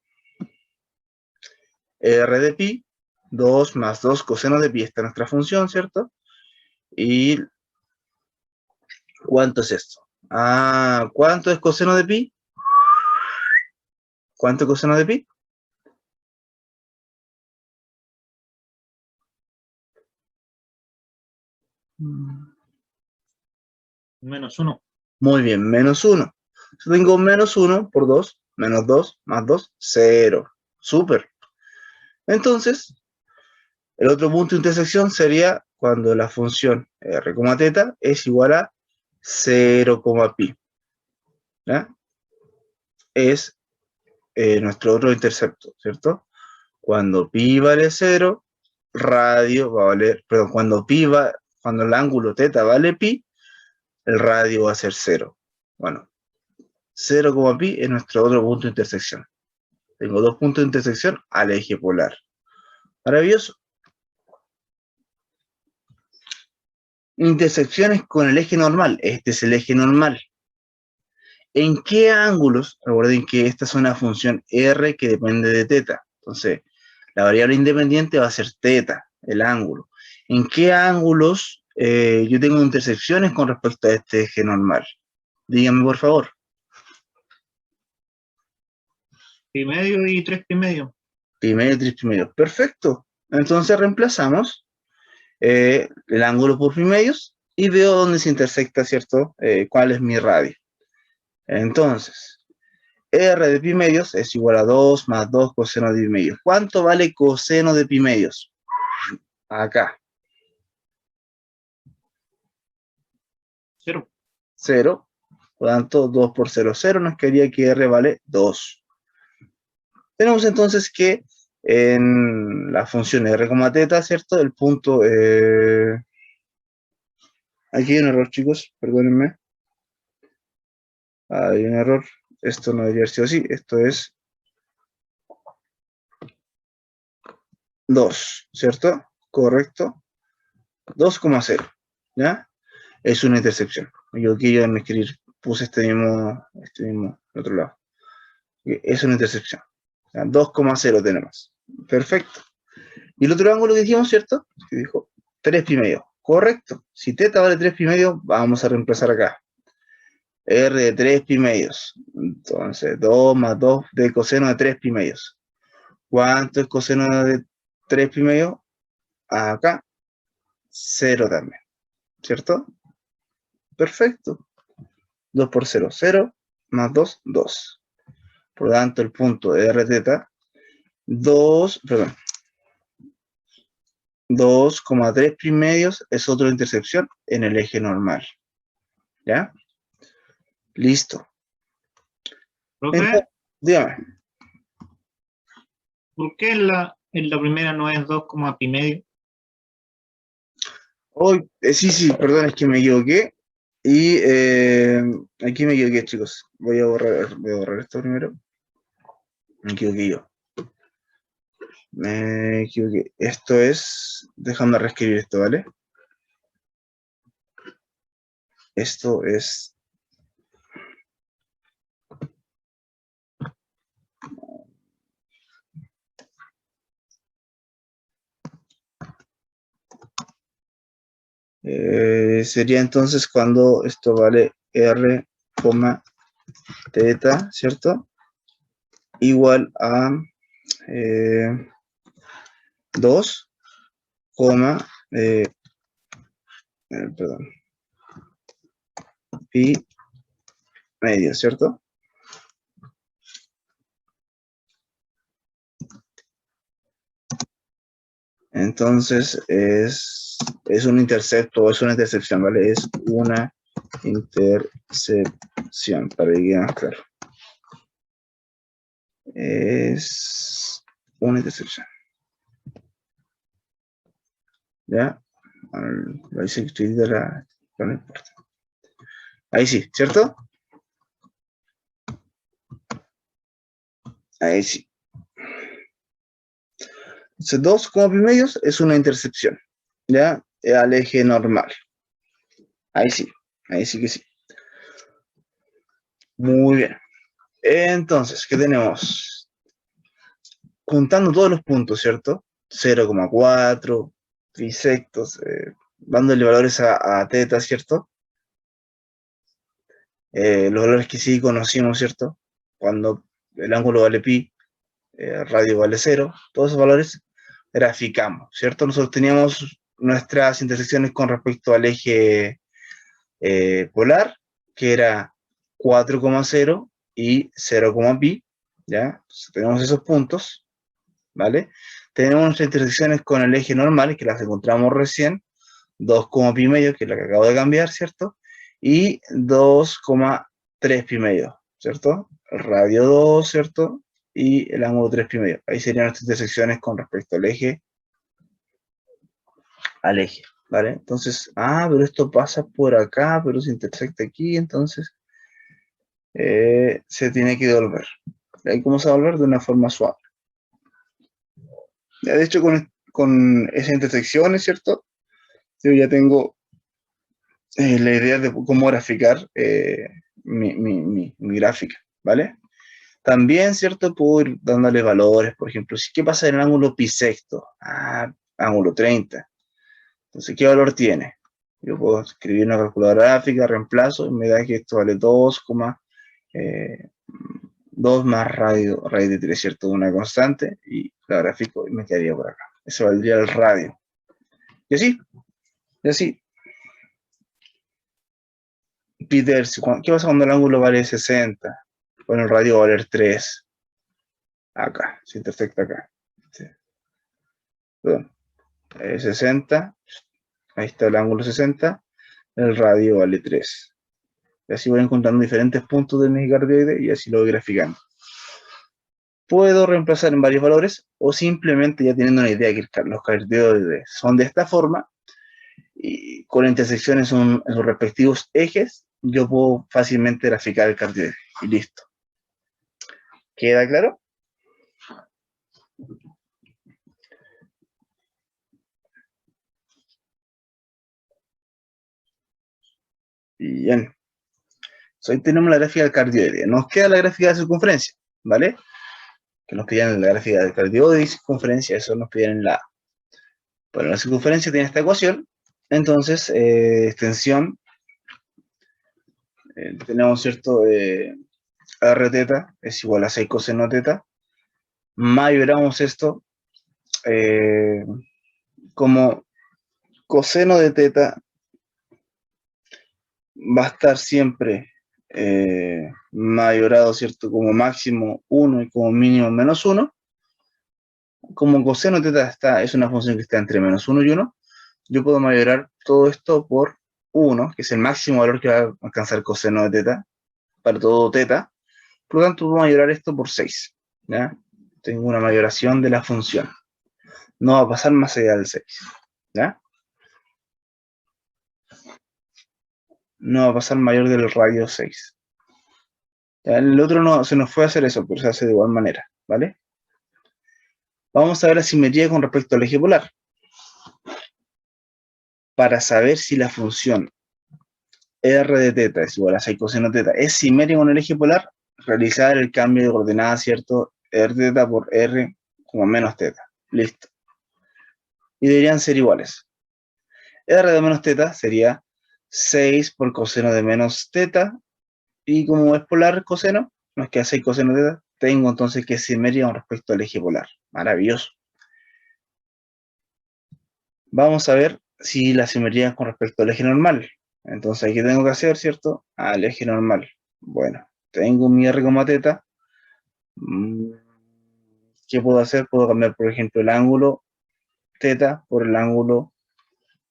R de pi, 2 más 2 coseno de pi. Esta es nuestra función, ¿cierto? ¿Y cuánto es esto? ¿Cuánto es coseno de pi? ¿Cuánto es coseno de pi? Menos 1. Muy bien, menos 1. Yo tengo menos 1 por 2, menos 2, más 2, 0. Súper. Entonces, el otro punto de intersección sería cuando la función r, teta es igual a 0, pi. ¿Ya? Es nuestro otro intercepto, ¿cierto? Cuando pi vale 0, radio va a valer, perdón, cuando el ángulo teta vale pi, el radio va a ser 0. Bueno, 0, pi es nuestro otro punto de intersección. Tengo dos puntos de intersección al eje polar. Maravilloso. Intersecciones con el eje normal. Este es el eje normal. ¿En qué ángulos? Recuerden que esta es una función R que depende de teta. Entonces, la variable independiente va a ser teta, el ángulo. ¿En qué ángulos yo tengo intersecciones con respecto a este eje normal? Díganme, por favor. Pi medio y 3 pi medio. Pi medio, 3 pi medio. Perfecto. Entonces reemplazamos el ángulo por pi medios y veo dónde se intersecta, ¿cierto? ¿Cuál es mi radio? Entonces, R de pi medios es igual a 2 más 2 coseno de pi medios. ¿Cuánto vale coseno de pi medios? Acá. 0. 0. Por lo tanto, 2 por 0, 0 nos quedaría que R vale 2. Tenemos entonces que en la función R, teta, ¿cierto? El punto... aquí hay un error, chicos, perdónenme. Hay un error. Esto no debería haber sido así. Esto es 2, ¿cierto? Correcto. 2,0, ¿ya? Es una intercepción. Yo quiero escribir, puse este mismo al otro lado. Es una intercepción. 2,0 tenemos. Perfecto. Y el otro ángulo que dijimos, ¿cierto? Que dijo 3 pi medio. Correcto. Si teta vale 3 pi medio, vamos a reemplazar acá. R de 3 pi medios. Entonces, 2 más 2 de coseno de 3 pi medios. ¿Cuánto es coseno de 3 pi medio? Acá, 0 también. ¿Cierto? Perfecto. 2 por 0, 0. Más 2, 2. Por lo tanto, el punto de R teta, 2,3 pi medios es otra intercepción en el eje normal. ¿Ya? Listo. Profe, Entonces, dígame. ¿por qué en la primera no es 2, pi medio? Hoy, sí, perdón, es que me equivoqué. Y aquí me equivoqué, chicos. Voy a borrar esto primero. Me equivoqué yo. Me equivoqué. Esto es... Déjame reescribir esto, ¿vale? Esto es... sería entonces cuando esto vale R, teta, ¿cierto? Igual a 2, perdón, pi medio, ¿cierto? Entonces es un intercepto o es una intercepción, ¿vale? Es una intercepción, para que quede más claro. Es una intercepción. ¿Ya? Ahí se escribe no importa. Ahí sí, ¿cierto? Ahí sí. Entonces, 2 pi medios es una intercepción, ¿ya? Al eje normal. Ahí sí que sí. Muy bien. Entonces, ¿qué tenemos? Juntando todos los puntos, ¿cierto? 0,4, trisectos, dándole valores a teta, ¿cierto? Los valores que sí conocimos, ¿cierto? Cuando el ángulo vale pi, radio vale 0, todos esos valores graficamos, ¿cierto? Nosotros teníamos nuestras intersecciones con respecto al eje polar, que era 4,0 y 0, pi, ¿ya? Entonces, tenemos esos puntos, ¿vale? Tenemos nuestras intersecciones con el eje normal, que las encontramos recién, 2, pi medio, que es la que acabo de cambiar, ¿cierto? Y 2,3 pi medio, ¿cierto? El radio 2, ¿cierto? Y el ángulo 3 pi medio. Ahí serían nuestras intersecciones con respecto al eje, ¿vale? Entonces, pero esto pasa por acá, pero se intersecta aquí, entonces se tiene que devolver. ¿Y cómo se va a devolver? De una forma suave. Ya, de hecho, con esas intersecciones, ¿cierto? Yo ya tengo la idea de cómo graficar mi gráfica, ¿vale? También, ¿cierto? Puedo ir dándole valores, por ejemplo, ¿qué pasa en el ángulo bisecto? Ángulo 30. Entonces, ¿qué valor tiene? Yo puedo escribir una calculadora gráfica, reemplazo, y me da que esto vale 2 más radio de 3, ¿cierto? Una constante, y la gráfico y me quedaría por acá. Eso valdría el radio. Y así. Pi tercio. ¿Qué pasa cuando el ángulo vale 60? Bueno, el radio va a valer 3. Acá, se intersecta acá. Sí. Perdón. 60. Ahí está el ángulo 60. El radio vale 3. Y así voy encontrando diferentes puntos del eje cardioide y así lo voy graficando. Puedo reemplazar en varios valores o simplemente ya teniendo una idea que los cardioides son de esta forma y con intersecciones en sus respectivos ejes, yo puedo fácilmente graficar el cardioide y listo. ¿Queda claro? Bien. Hoy tenemos la gráfica del cardioide. Nos queda la gráfica de circunferencia, ¿vale? Que nos pidieron la gráfica del cardioide y circunferencia, eso nos pidieron en la A. Bueno, la circunferencia tiene esta ecuación, entonces, extensión, tenemos, ¿cierto? R teta es igual a 6 coseno teta. Mayoramos esto como coseno de teta va a estar siempre mayorado, ¿cierto? Como máximo 1 y como mínimo menos 1. Como coseno de teta es una función que está entre menos 1 y 1, yo puedo mayorar todo esto por 1, que es el máximo valor que va a alcanzar coseno de teta, para todo teta. Por lo tanto, voy a mayorar esto por 6. ¿Ya? Tengo una mayoración de la función. No va a pasar más allá del 6. ¿Ya? No va a pasar mayor del radio 6. ¿Ya? El otro no se nos fue a hacer eso, pero se hace de igual manera. ¿Vale? Vamos a ver la simetría con respecto al eje polar. Para saber si la función r de teta es igual a 6 coseno teta es simétrica con el eje polar, realizar el cambio de coordenadas, ¿cierto? R teta por R como menos teta. Listo. Y deberían ser iguales. R de menos teta sería 6 por coseno de menos teta. Y como es polar coseno, nos queda 6 coseno teta. Tengo entonces que es simétrica con respecto al eje polar. Maravilloso. Vamos a ver si la simetría es con respecto al eje normal. Entonces, ¿qué tengo que hacer, cierto? Al eje normal. Bueno, tengo mi R, teta. ¿Qué puedo hacer? Puedo cambiar, por ejemplo, el ángulo teta por el ángulo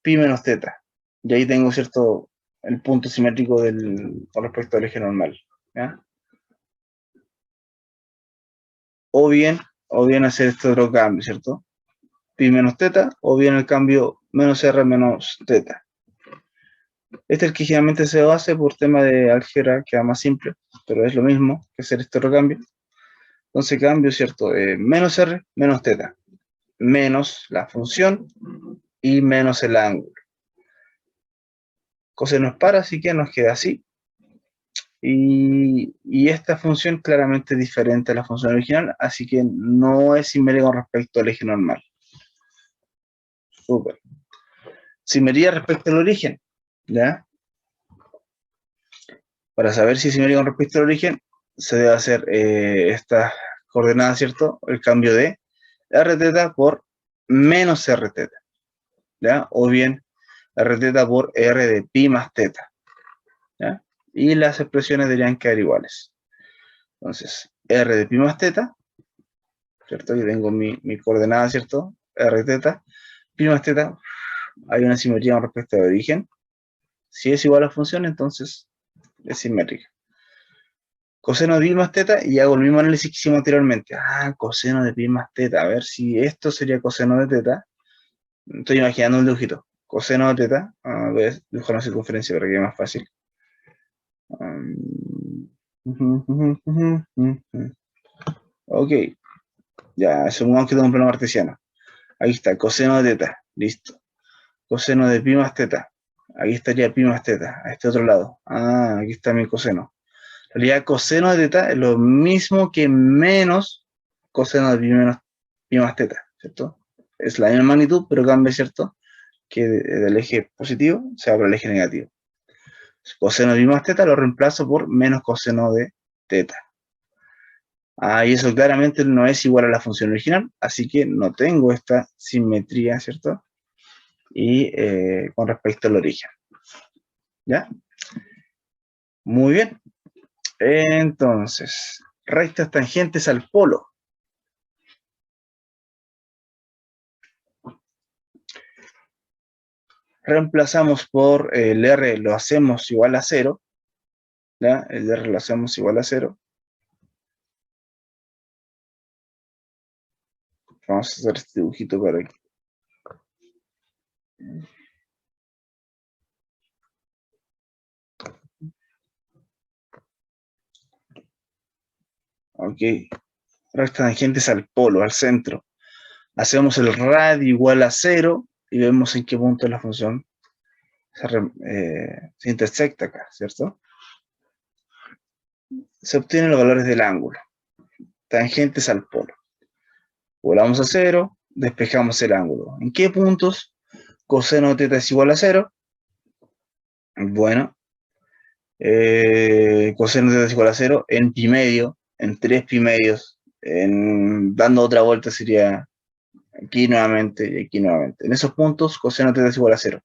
pi menos teta. Y ahí tengo, cierto, el punto simétrico con respecto al eje normal. ¿Ya? O bien hacer este otro cambio, ¿cierto? Pi menos teta, o bien el cambio menos R menos teta. Este es el que generalmente se hace por tema de álgebra, queda más simple, pero es lo mismo que hacer este otro cambio. Entonces cambio, ¿cierto? Menos R menos teta, menos la función y menos el ángulo. Coseno es para, así que nos queda así. Y esta función claramente es diferente a la función original, así que no es simétrica con respecto al eje normal. Súper. Simetría respecto al origen, ¿ya? Para saber si es simétrica con respecto al origen, se debe hacer esta coordenada, ¿cierto? El cambio de r teta por menos r teta, ¿ya? O bien r teta por r de pi más teta, ¿ya? Y las expresiones deberían quedar iguales. Entonces, r de pi más teta, ¿cierto? Y tengo mi coordenada, ¿cierto? R teta, pi más teta, hay una simetría con respecto al origen. Si es igual a la función, entonces es simétrica. Coseno de pi más teta, y hago el mismo análisis que hicimos anteriormente. Coseno de pi más teta. A ver si esto sería coseno de teta. Estoy imaginando un dibujito. Coseno de teta. Voy a dibujar una circunferencia para que quede más fácil. Ok. Ya, supongamos que tengo un plano cartesiano. Ahí está, coseno de teta. Listo. Coseno de pi más teta. Ahí estaría pi más teta. A este otro lado. Aquí está mi coseno. En realidad, coseno de teta es lo mismo que menos coseno de pi más teta, ¿cierto? Es la misma magnitud, pero cambia, ¿cierto? Que del eje positivo se va para el eje negativo. Coseno de pi más teta lo reemplazo por menos coseno de teta. Y eso claramente no es igual a la función original, así que no tengo esta simetría, ¿cierto? Y con respecto al origen. ¿Ya? Muy bien. Entonces, rectas tangentes al polo. Reemplazamos por el R, lo hacemos igual a 0. ¿Ya? El R lo hacemos igual a 0. Vamos a hacer este dibujito para aquí. Ok. Rectas tangentes al polo, al centro. Hacemos el radio igual a 0 y vemos en qué punto la función se intersecta acá, ¿cierto? Se obtienen los valores del ángulo. Tangentes al polo. Volamos a 0, despejamos el ángulo. ¿En qué puntos? Coseno de teta es igual a 0. Bueno. Coseno de teta es igual a 0 en pi medio, en 3 pi medios, dando otra vuelta sería aquí nuevamente y aquí nuevamente. En esos puntos, coseno de teta es igual a 0.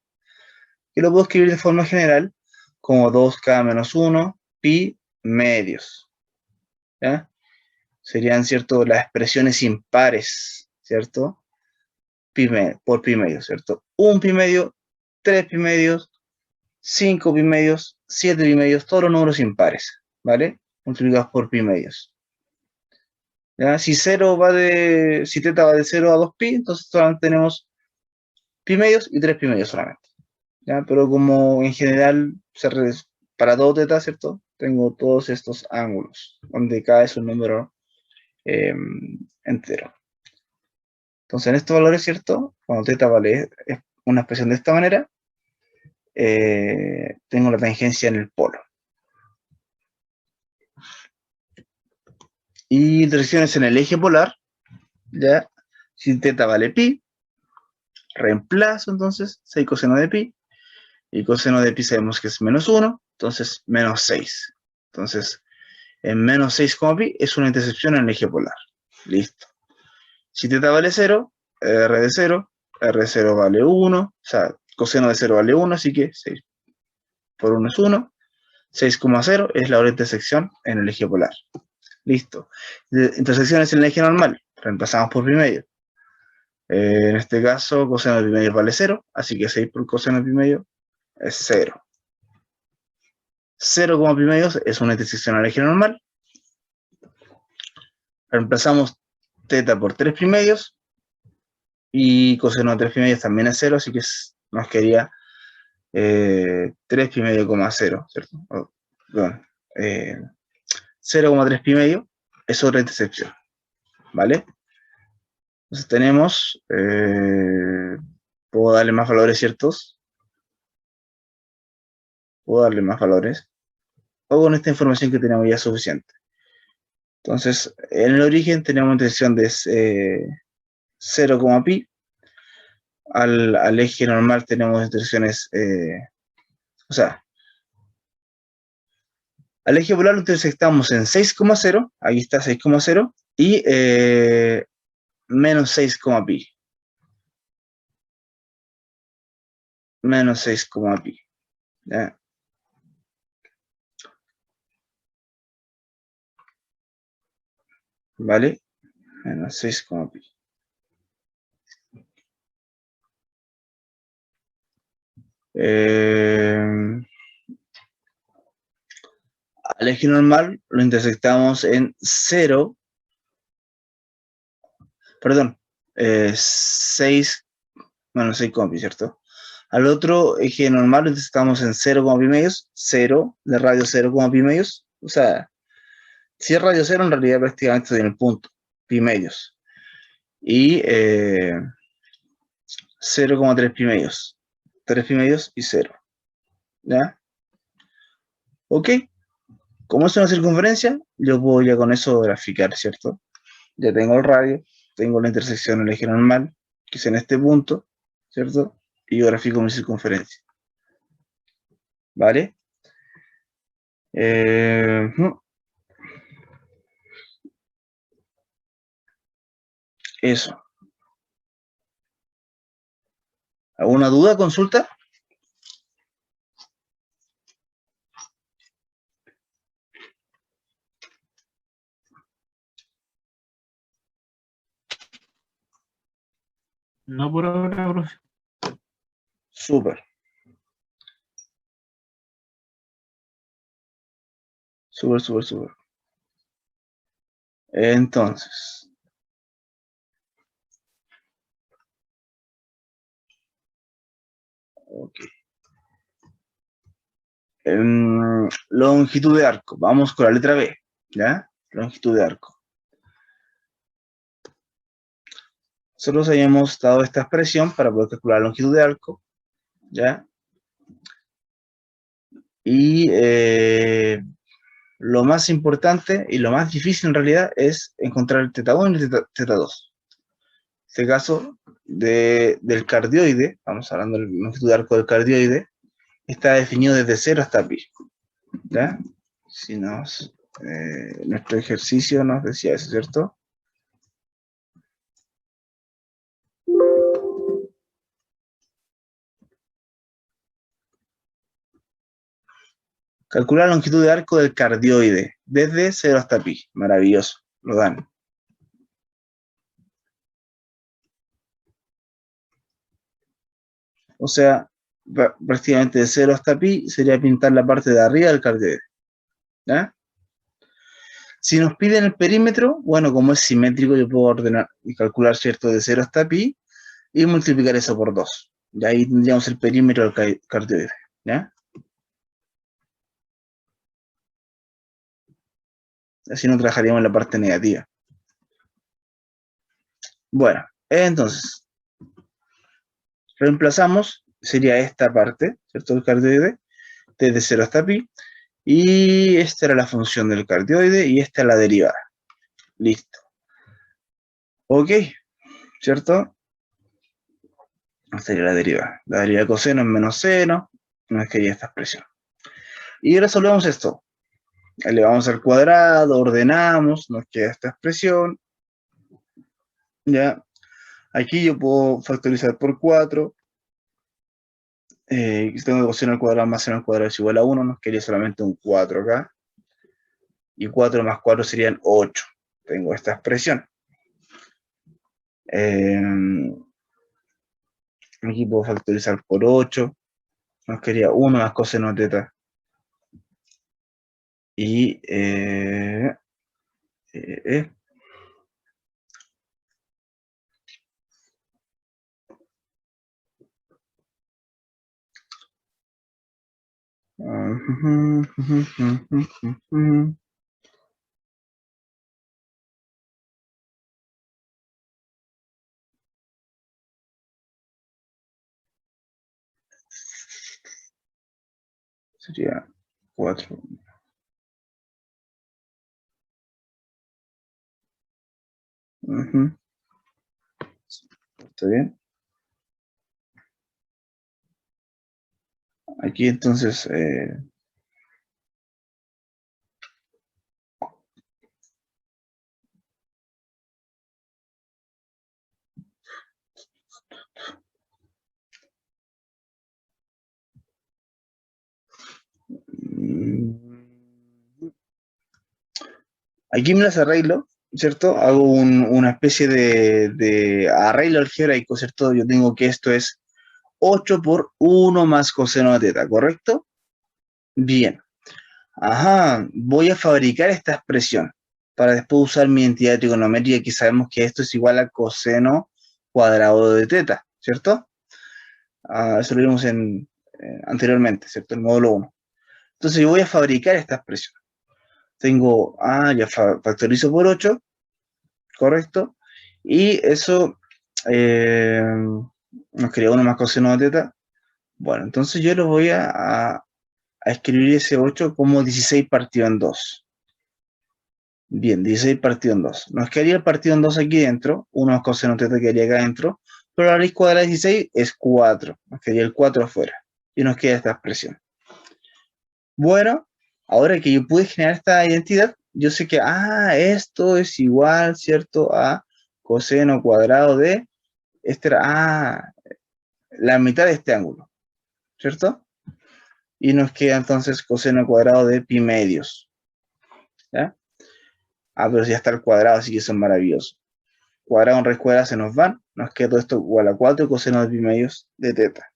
Y lo puedo escribir de forma general como 2k menos 1 pi medios. ¿Ya? Serían, ¿cierto?, las expresiones impares, ¿cierto? Por pi medio, ¿cierto? 1 pi medio, 3 pi medios, 5 pi medios, 7 pi medios, todos los números impares. ¿vale? Multiplicados por pi medios. ¿Ya? Si teta va de 0 a 2pi, entonces solamente tenemos pi medios y 3 pi medios solamente. ¿Ya? Pero como en general, para todo teta, ¿cierto? Tengo todos estos ángulos, donde cada es un número entero. Entonces, en estos valores, ¿cierto? Cuando teta vale es una expresión de esta manera, tengo la tangencia en el polo. Y direcciones en el eje polar, ¿ya? Si teta vale pi, reemplazo entonces 6 coseno de pi, y coseno de pi sabemos que es menos 1, entonces menos 6. Entonces, en menos 6, pi es una intersección en el eje polar. Listo. Si teta vale 0, r de 0, r0 vale 1, o sea, coseno de 0 vale 1, así que 6 por 1 es 1. 6,0 es la hora de intersección en el eje polar. Listo. Intersecciones en el eje normal, reemplazamos por pi medio. En este caso, coseno de pi medio vale 0, así que 6 por coseno de pi medio es 0. 0, pi medio es una intersección al eje normal. Reemplazamos teta por 3 pi medios, y coseno de 3 pi medios también es 0, así que nos quedaría 3 pi medio, 0, ¿cierto? Perdón, 0,3 pi medio es otra intersección, ¿vale? Entonces tenemos, puedo darle más valores ciertos, o con esta información que tenemos ya es suficiente. Entonces, en el origen tenemos una intersección de 0, pi, al eje normal tenemos intersecciones, o sea, al eje polar lo intersectamos en 6,0, ahí está 6,0, y menos 6, pi. Menos 6, pi. ¿Ya? ¿Vale? Menos 6, pi. Al eje normal lo intersectamos en 0, perdón, 6, menos 6, pi, ¿cierto? Al otro eje normal lo intersectamos en 0, pi medios, 0, de radio 0, pi medios, o sea, si es radio 0, en realidad prácticamente estoy en el punto, pi medios. Y 0,3 pi medios. 3 pi medios y 0. ¿Ya? Ok. Como es una circunferencia, yo puedo ya con eso graficar, ¿cierto? Ya tengo el radio, tengo la intersección en el eje normal, que es en este punto, ¿cierto? Y yo grafico mi circunferencia. ¿Vale? Eso. ¿Alguna duda, consulta? No por ahora, profe. Súper. Súper, súper, súper. Entonces. Ok. Longitud de arco. Vamos con la letra B. ¿Ya? Longitud de arco. Nosotros habíamos dado esta expresión para poder calcular la longitud de arco, ¿ya? Y lo más importante y lo más difícil en realidad es encontrar el θ1 y el θ2. En este caso, del cardioide, estamos hablando de la longitud de arco del cardioide, está definido desde 0 hasta pi, ¿ya? Si nuestro ejercicio nos decía eso, ¿cierto? Calcular la longitud de arco del cardioide, desde 0 hasta pi. Maravilloso, lo dan. O sea, prácticamente de 0 hasta pi sería pintar la parte de arriba del cardioide. ¿Ya? Si nos piden el perímetro, bueno, como es simétrico, yo puedo ordenar y calcular, ¿cierto?, de 0 hasta pi y multiplicar eso por 2. Y ahí tendríamos el perímetro del cardioide, ¿ya? Así no trabajaríamos en la parte negativa. Bueno, entonces, reemplazamos, sería esta parte, ¿cierto?, del cardioide, desde 0 hasta pi, y esta era la función del cardioide, y esta es la derivada. Listo. Ok, ¿cierto? Esta sería la derivada. La derivada de coseno es menos seno, nos quedaría esta expresión. Y resolvemos esto. Elevamos al cuadrado, ordenamos, nos queda esta expresión. Ya. Aquí yo puedo factorizar por 4. Si tengo coseno al cuadrado más seno al cuadrado es igual a 1, nos quedaría solamente un 4 acá. Y 4 más 4 serían 8. Tengo esta expresión. Aquí puedo factorizar por 8. Nos quedaría 1 más coseno de teta. Y sería 4. ¿Está bien? Aquí entonces aquí me las arreglo, ¿cierto? Hago una especie de arreglo algebraico, ¿cierto? Yo tengo que esto es 8 por 1 más coseno de teta, ¿correcto? Bien. Ajá, voy a fabricar esta expresión para después usar mi entidad trigonométrica, que sabemos que esto es igual a coseno cuadrado de teta, ¿cierto? Eso lo vimos anteriormente, ¿cierto? El módulo 1. Entonces yo voy a fabricar esta expresión. Tengo, ya factorizo por 8, ¿correcto? Y eso nos quería 1 más coseno de teta. Bueno, entonces yo lo voy a escribir ese 8 como 16 partido en 2. Bien, 16 partido en 2. Nos quedaría el partido en 2 aquí dentro, 1 más coseno de teta quedaría acá adentro, pero la raíz cuadrada de 16 es 4. Nos quedaría el 4 afuera. Y nos queda esta expresión. Bueno, ahora que yo pude generar esta identidad, yo sé que, esto es igual, ¿cierto? A coseno cuadrado de, este era, la mitad de este ángulo, ¿cierto? Y nos queda entonces coseno cuadrado de pi medios, ¿ya? Pero ya está el cuadrado, así que eso es maravilloso. Cuadrado en raíz cuadrada se nos van, nos queda todo esto igual a 4 coseno de pi medios de teta.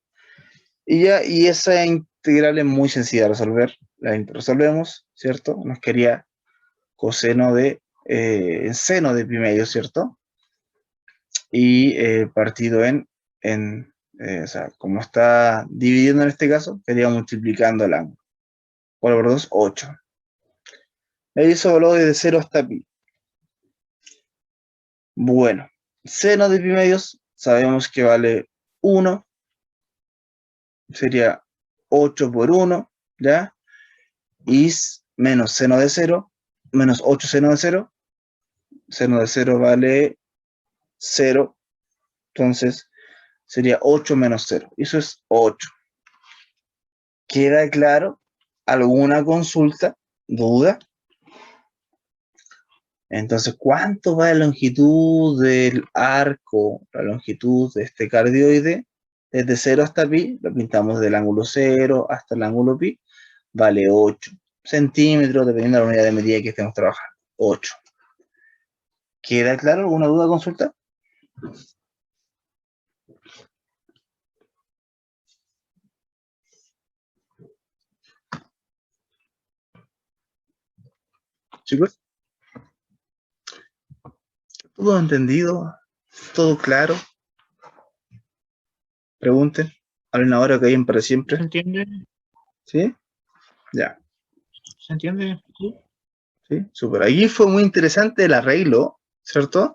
Y esa integral es muy sencilla de resolver, la resolvemos, ¿cierto? Nos quedaría coseno de seno de pi medio, ¿cierto? Y partido o sea, como está dividiendo en este caso, quedaría multiplicando el ángulo. 4 por 2, 8. Ahí eso voló desde 0 hasta pi. Bueno, seno de pi medios sabemos que vale 1. Sería 8 por 1, ¿ya? Y menos seno de 0, menos 8 seno de 0. Seno de 0 vale 0. Entonces sería 8 menos 0. Eso es 8. ¿Queda claro? ¿Alguna consulta? ¿Duda? Entonces, ¿cuánto va la longitud del arco? La longitud de este cardioide, desde 0 hasta pi, lo pintamos del ángulo 0 hasta el ángulo pi, vale 8 centímetros, dependiendo de la unidad de medida que estemos trabajando. 8. ¿Queda claro? ¿Alguna duda o consulta? Chicos. ¿Todo entendido? ¿Todo claro? Pregunten. Hablen ahora, que hay para ¿Se siempre. entiende? ¿Sí? Ya. ¿Se entiende? ¿Sí? ¿Sí? Súper. Aquí fue muy interesante el arreglo, ¿cierto?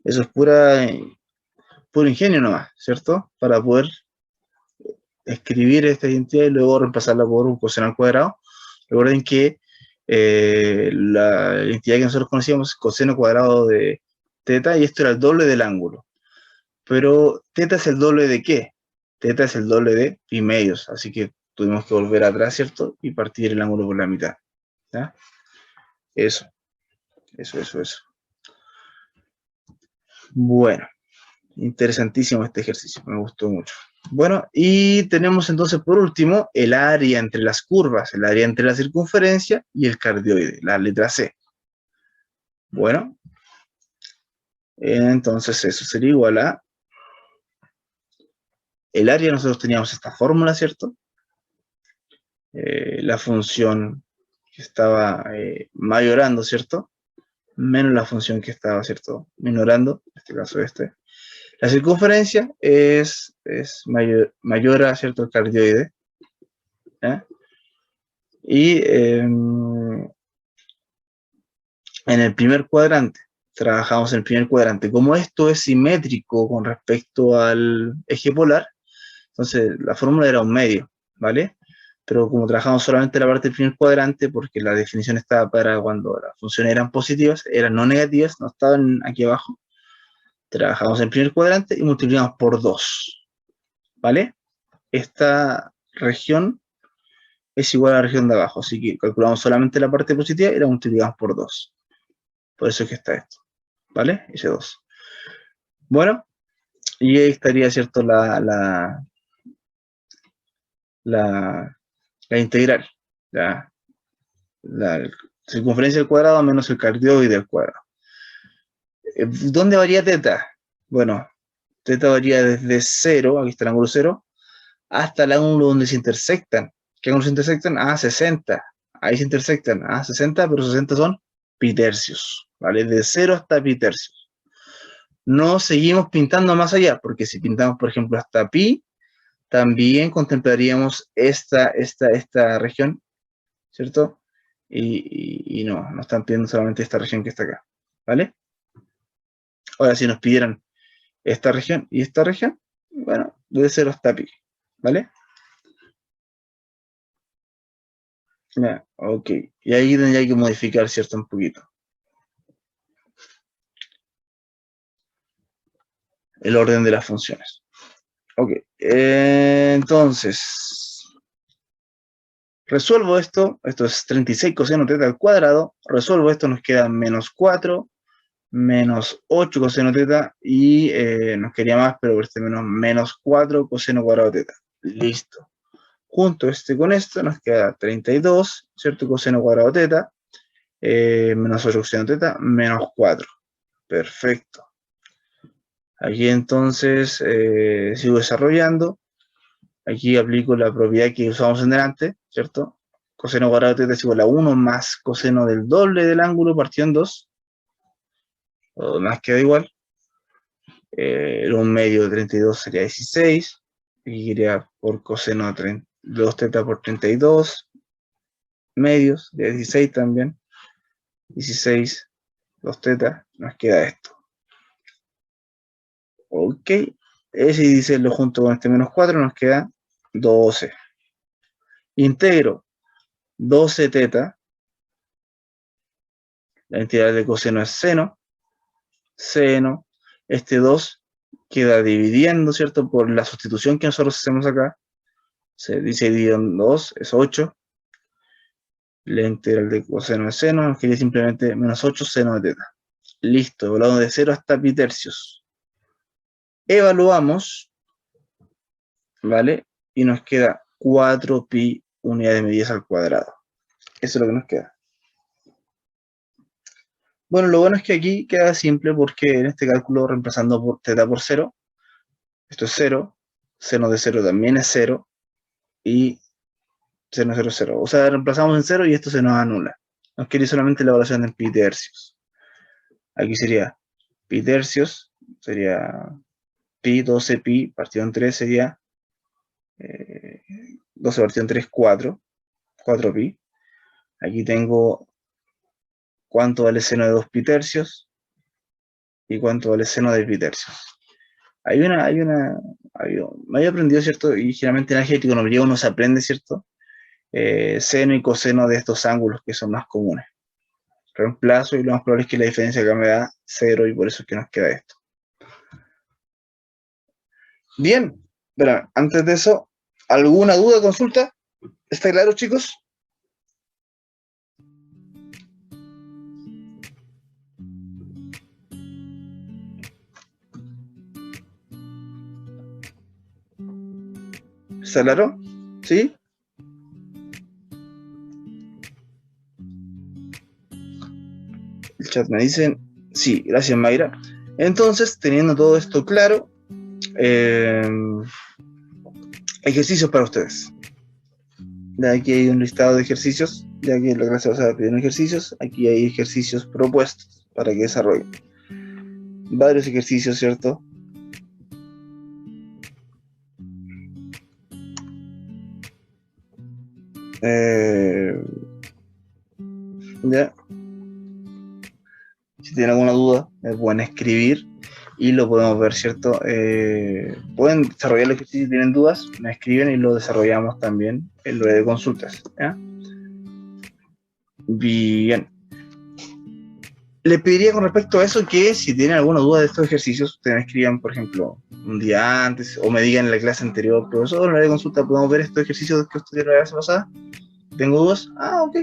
Eso es puro ingenio nomás, ¿cierto? Para poder escribir esta identidad y luego reemplazarla por un coseno al cuadrado. Recuerden que la identidad que nosotros conocíamos es coseno cuadrado de teta, y esto era el doble del ángulo. Pero teta es el doble de ¿qué? Teta es el doble de pi medios, así que tuvimos que volver atrás, ¿cierto? Y partir el ángulo por la mitad. ¿Ya? Eso. Bueno, interesantísimo este ejercicio, me gustó mucho. Bueno, y tenemos entonces por último el área entre las curvas, el área entre la circunferencia y el cardioide, la letra C. Bueno, entonces eso sería igual a el área. Nosotros teníamos esta fórmula, ¿cierto? La función que estaba mayorando, ¿cierto? Menos la función que estaba, ¿cierto? Minorando, en este caso este. La circunferencia es mayor a, ¿cierto?, el cardioide. ¿Eh? Y en el primer cuadrante, trabajamos en el primer cuadrante. Como esto es simétrico con respecto al eje polar, entonces la fórmula era un medio, ¿vale? Pero como trabajamos solamente la parte del primer cuadrante, porque la definición estaba para cuando las funciones eran positivas, eran no negativas, no estaban aquí abajo, trabajamos en el primer cuadrante y multiplicamos por 2, ¿vale? Esta región es igual a la región de abajo, así que calculamos solamente la parte positiva y la multiplicamos por 2. Por eso es que está esto, ¿vale? Ese 2. Bueno, y ahí estaría, ¿cierto?, la integral, la circunferencia al cuadrado menos el cardioide al cuadrado. ¿Dónde varía teta? Bueno, teta varía desde 0, aquí está el ángulo 0, hasta el ángulo donde se intersectan. ¿Qué ángulo se intersectan? Ah, 60. Ahí se intersectan. Ah, 60, pero 60 son pi tercios, ¿vale? De 0 hasta pi tercios. No seguimos pintando más allá, porque si pintamos, por ejemplo, hasta pi, también contemplaríamos esta región, ¿cierto? Y no están pidiendo solamente esta región que está acá, ¿vale? Ahora, si nos pidieran esta región y esta región, bueno, debe ser hasta pi, ¿vale? Ya, ok. Y ahí tendría que modificar, ¿cierto?, un poquito el orden de las funciones. Ok. Entonces, resuelvo esto. Esto es 36 coseno teta al cuadrado. Resuelvo esto, nos queda menos 4, menos 8 coseno teta, y nos quería más, pero por este menos 4 coseno cuadrado teta. Listo. Junto este con esto, nos queda 32, ¿cierto?, coseno cuadrado teta, menos 8 coseno teta, menos 4. Perfecto. Aquí entonces sigo desarrollando. Aquí aplico la propiedad que usamos en delante, ¿cierto? Coseno cuadrado de teta es igual a 1 más coseno del doble del ángulo partido en 2. O más queda igual. Un medio de 32 sería 16. Aquí iría por coseno de 2 teta por 32 medios, de 16 también. 16, 2 teta, nos queda esto. Ok. Ese y dividirlo junto con este menos 4 nos queda 12. Integro 12 teta. La integral de coseno es seno. Seno. Este 2 queda dividiendo, ¿cierto?, por la sustitución que nosotros hacemos acá. Se dice dividido en 2, es 8. La integral de coseno es seno, nos queda simplemente menos 8 seno de teta. Listo, volado de 0 hasta pi tercios. Evaluamos, ¿vale? Y nos queda 4 pi unidades medidas al cuadrado. Eso es lo que nos queda. Bueno, lo bueno es que aquí queda simple, porque en este cálculo, reemplazando por teta por 0, esto es 0, seno de 0 también es 0, y seno 0, 0. O sea, reemplazamos en 0 y esto se nos anula. Nos quiere solamente la evaluación en pi tercios. Aquí sería pi tercios, sería pi, 12 pi partido en 3 sería 12 partido en 3, 4 pi. Aquí tengo cuánto vale seno de 2 pi tercios y cuánto vale seno de pi tercios. Me había aprendido, ¿cierto? Y generalmente en álgebra trigonometría uno se aprende, ¿cierto? Seno y coseno de estos ángulos que son más comunes. Reemplazo y lo más probable es que la diferencia acá me da 0 y por eso es que nos queda esto. Bien, pero antes de eso, ¿alguna duda, consulta? ¿Está claro, chicos? ¿Está claro? ¿Sí? El chat me dicen, sí, gracias Mayra. Entonces, teniendo todo esto claro, ejercicios para ustedes. Ya aquí hay un listado de ejercicios, ya que la clase pasada pidieron ejercicios, aquí hay ejercicios propuestos para que desarrollen. Varios ejercicios, ¿cierto? Ya. Si tienen alguna duda, pueden escribir y lo podemos ver, ¿cierto? Pueden desarrollar el ejercicio si tienen dudas, me escriben y lo desarrollamos también en lo de consultas. ¿Ya? Bien. Le pediría con respecto a eso que si tienen alguna duda de estos ejercicios, ustedes me escriban, por ejemplo, un día antes o me digan en la clase anterior, profesor, en la de consulta podemos ver estos ejercicios que estudiaron la clase pasada. ¿Tengo dudas? Ah, ok.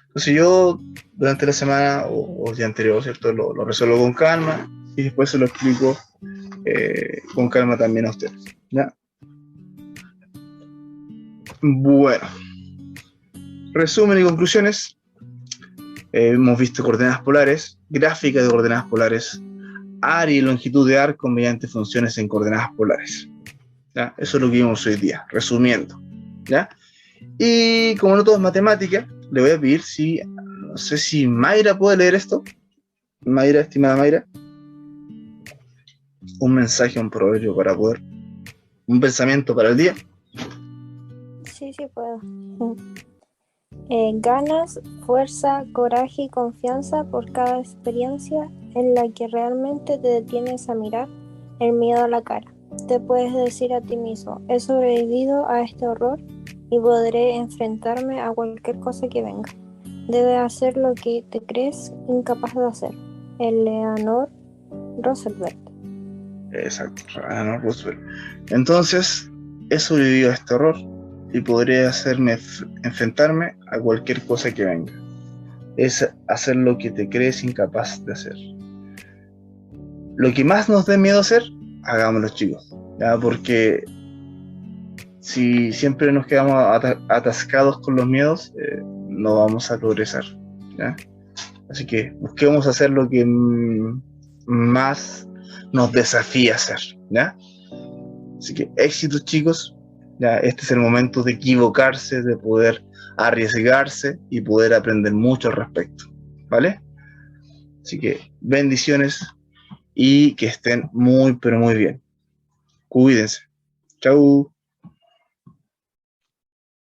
Entonces yo durante la semana o el día anterior, ¿cierto? Lo resuelvo con calma y después se lo explico con calma también a ustedes. ¿Ya? Bueno, resumen y conclusiones. Hemos visto coordenadas polares, gráfica de coordenadas polares, área y longitud de arco mediante funciones en coordenadas polares. ¿Ya? Eso es lo que vimos hoy día, resumiendo. ¿Ya? Y como no todo es matemática, le voy a pedir si, no sé si Mayra puede leer esto. Mayra, estimada Mayra. Un mensaje, un proverbio para poder, un pensamiento para el día. Sí, sí puedo. Ganas, fuerza, coraje y confianza por cada experiencia en la que realmente te detienes a mirar el miedo a la cara. Te puedes decir a ti mismo, he sobrevivido a este horror y podré enfrentarme a cualquier cosa que venga. Debes hacer lo que te crees incapaz de hacer. Eleanor Roosevelt. Exacto, Eleanor Roosevelt. Entonces, he sobrevivido a este horror y podré enfrentarme a cualquier cosa que venga. Es hacer lo que te crees incapaz de hacer. Lo que más nos dé miedo hacer, hagámoslo, chicos. ¿Ya? Porque si siempre nos quedamos atascados con los miedos, no vamos a progresar. ¿Ya? Así que busquemos hacer lo que más nos desafía a hacer. ¿Ya? Así que éxitos, chicos. Ya, este es el momento de equivocarse, de poder arriesgarse y poder aprender mucho al respecto. ¿Vale? Así que bendiciones y que estén muy, pero muy bien. Cuídense. Chau.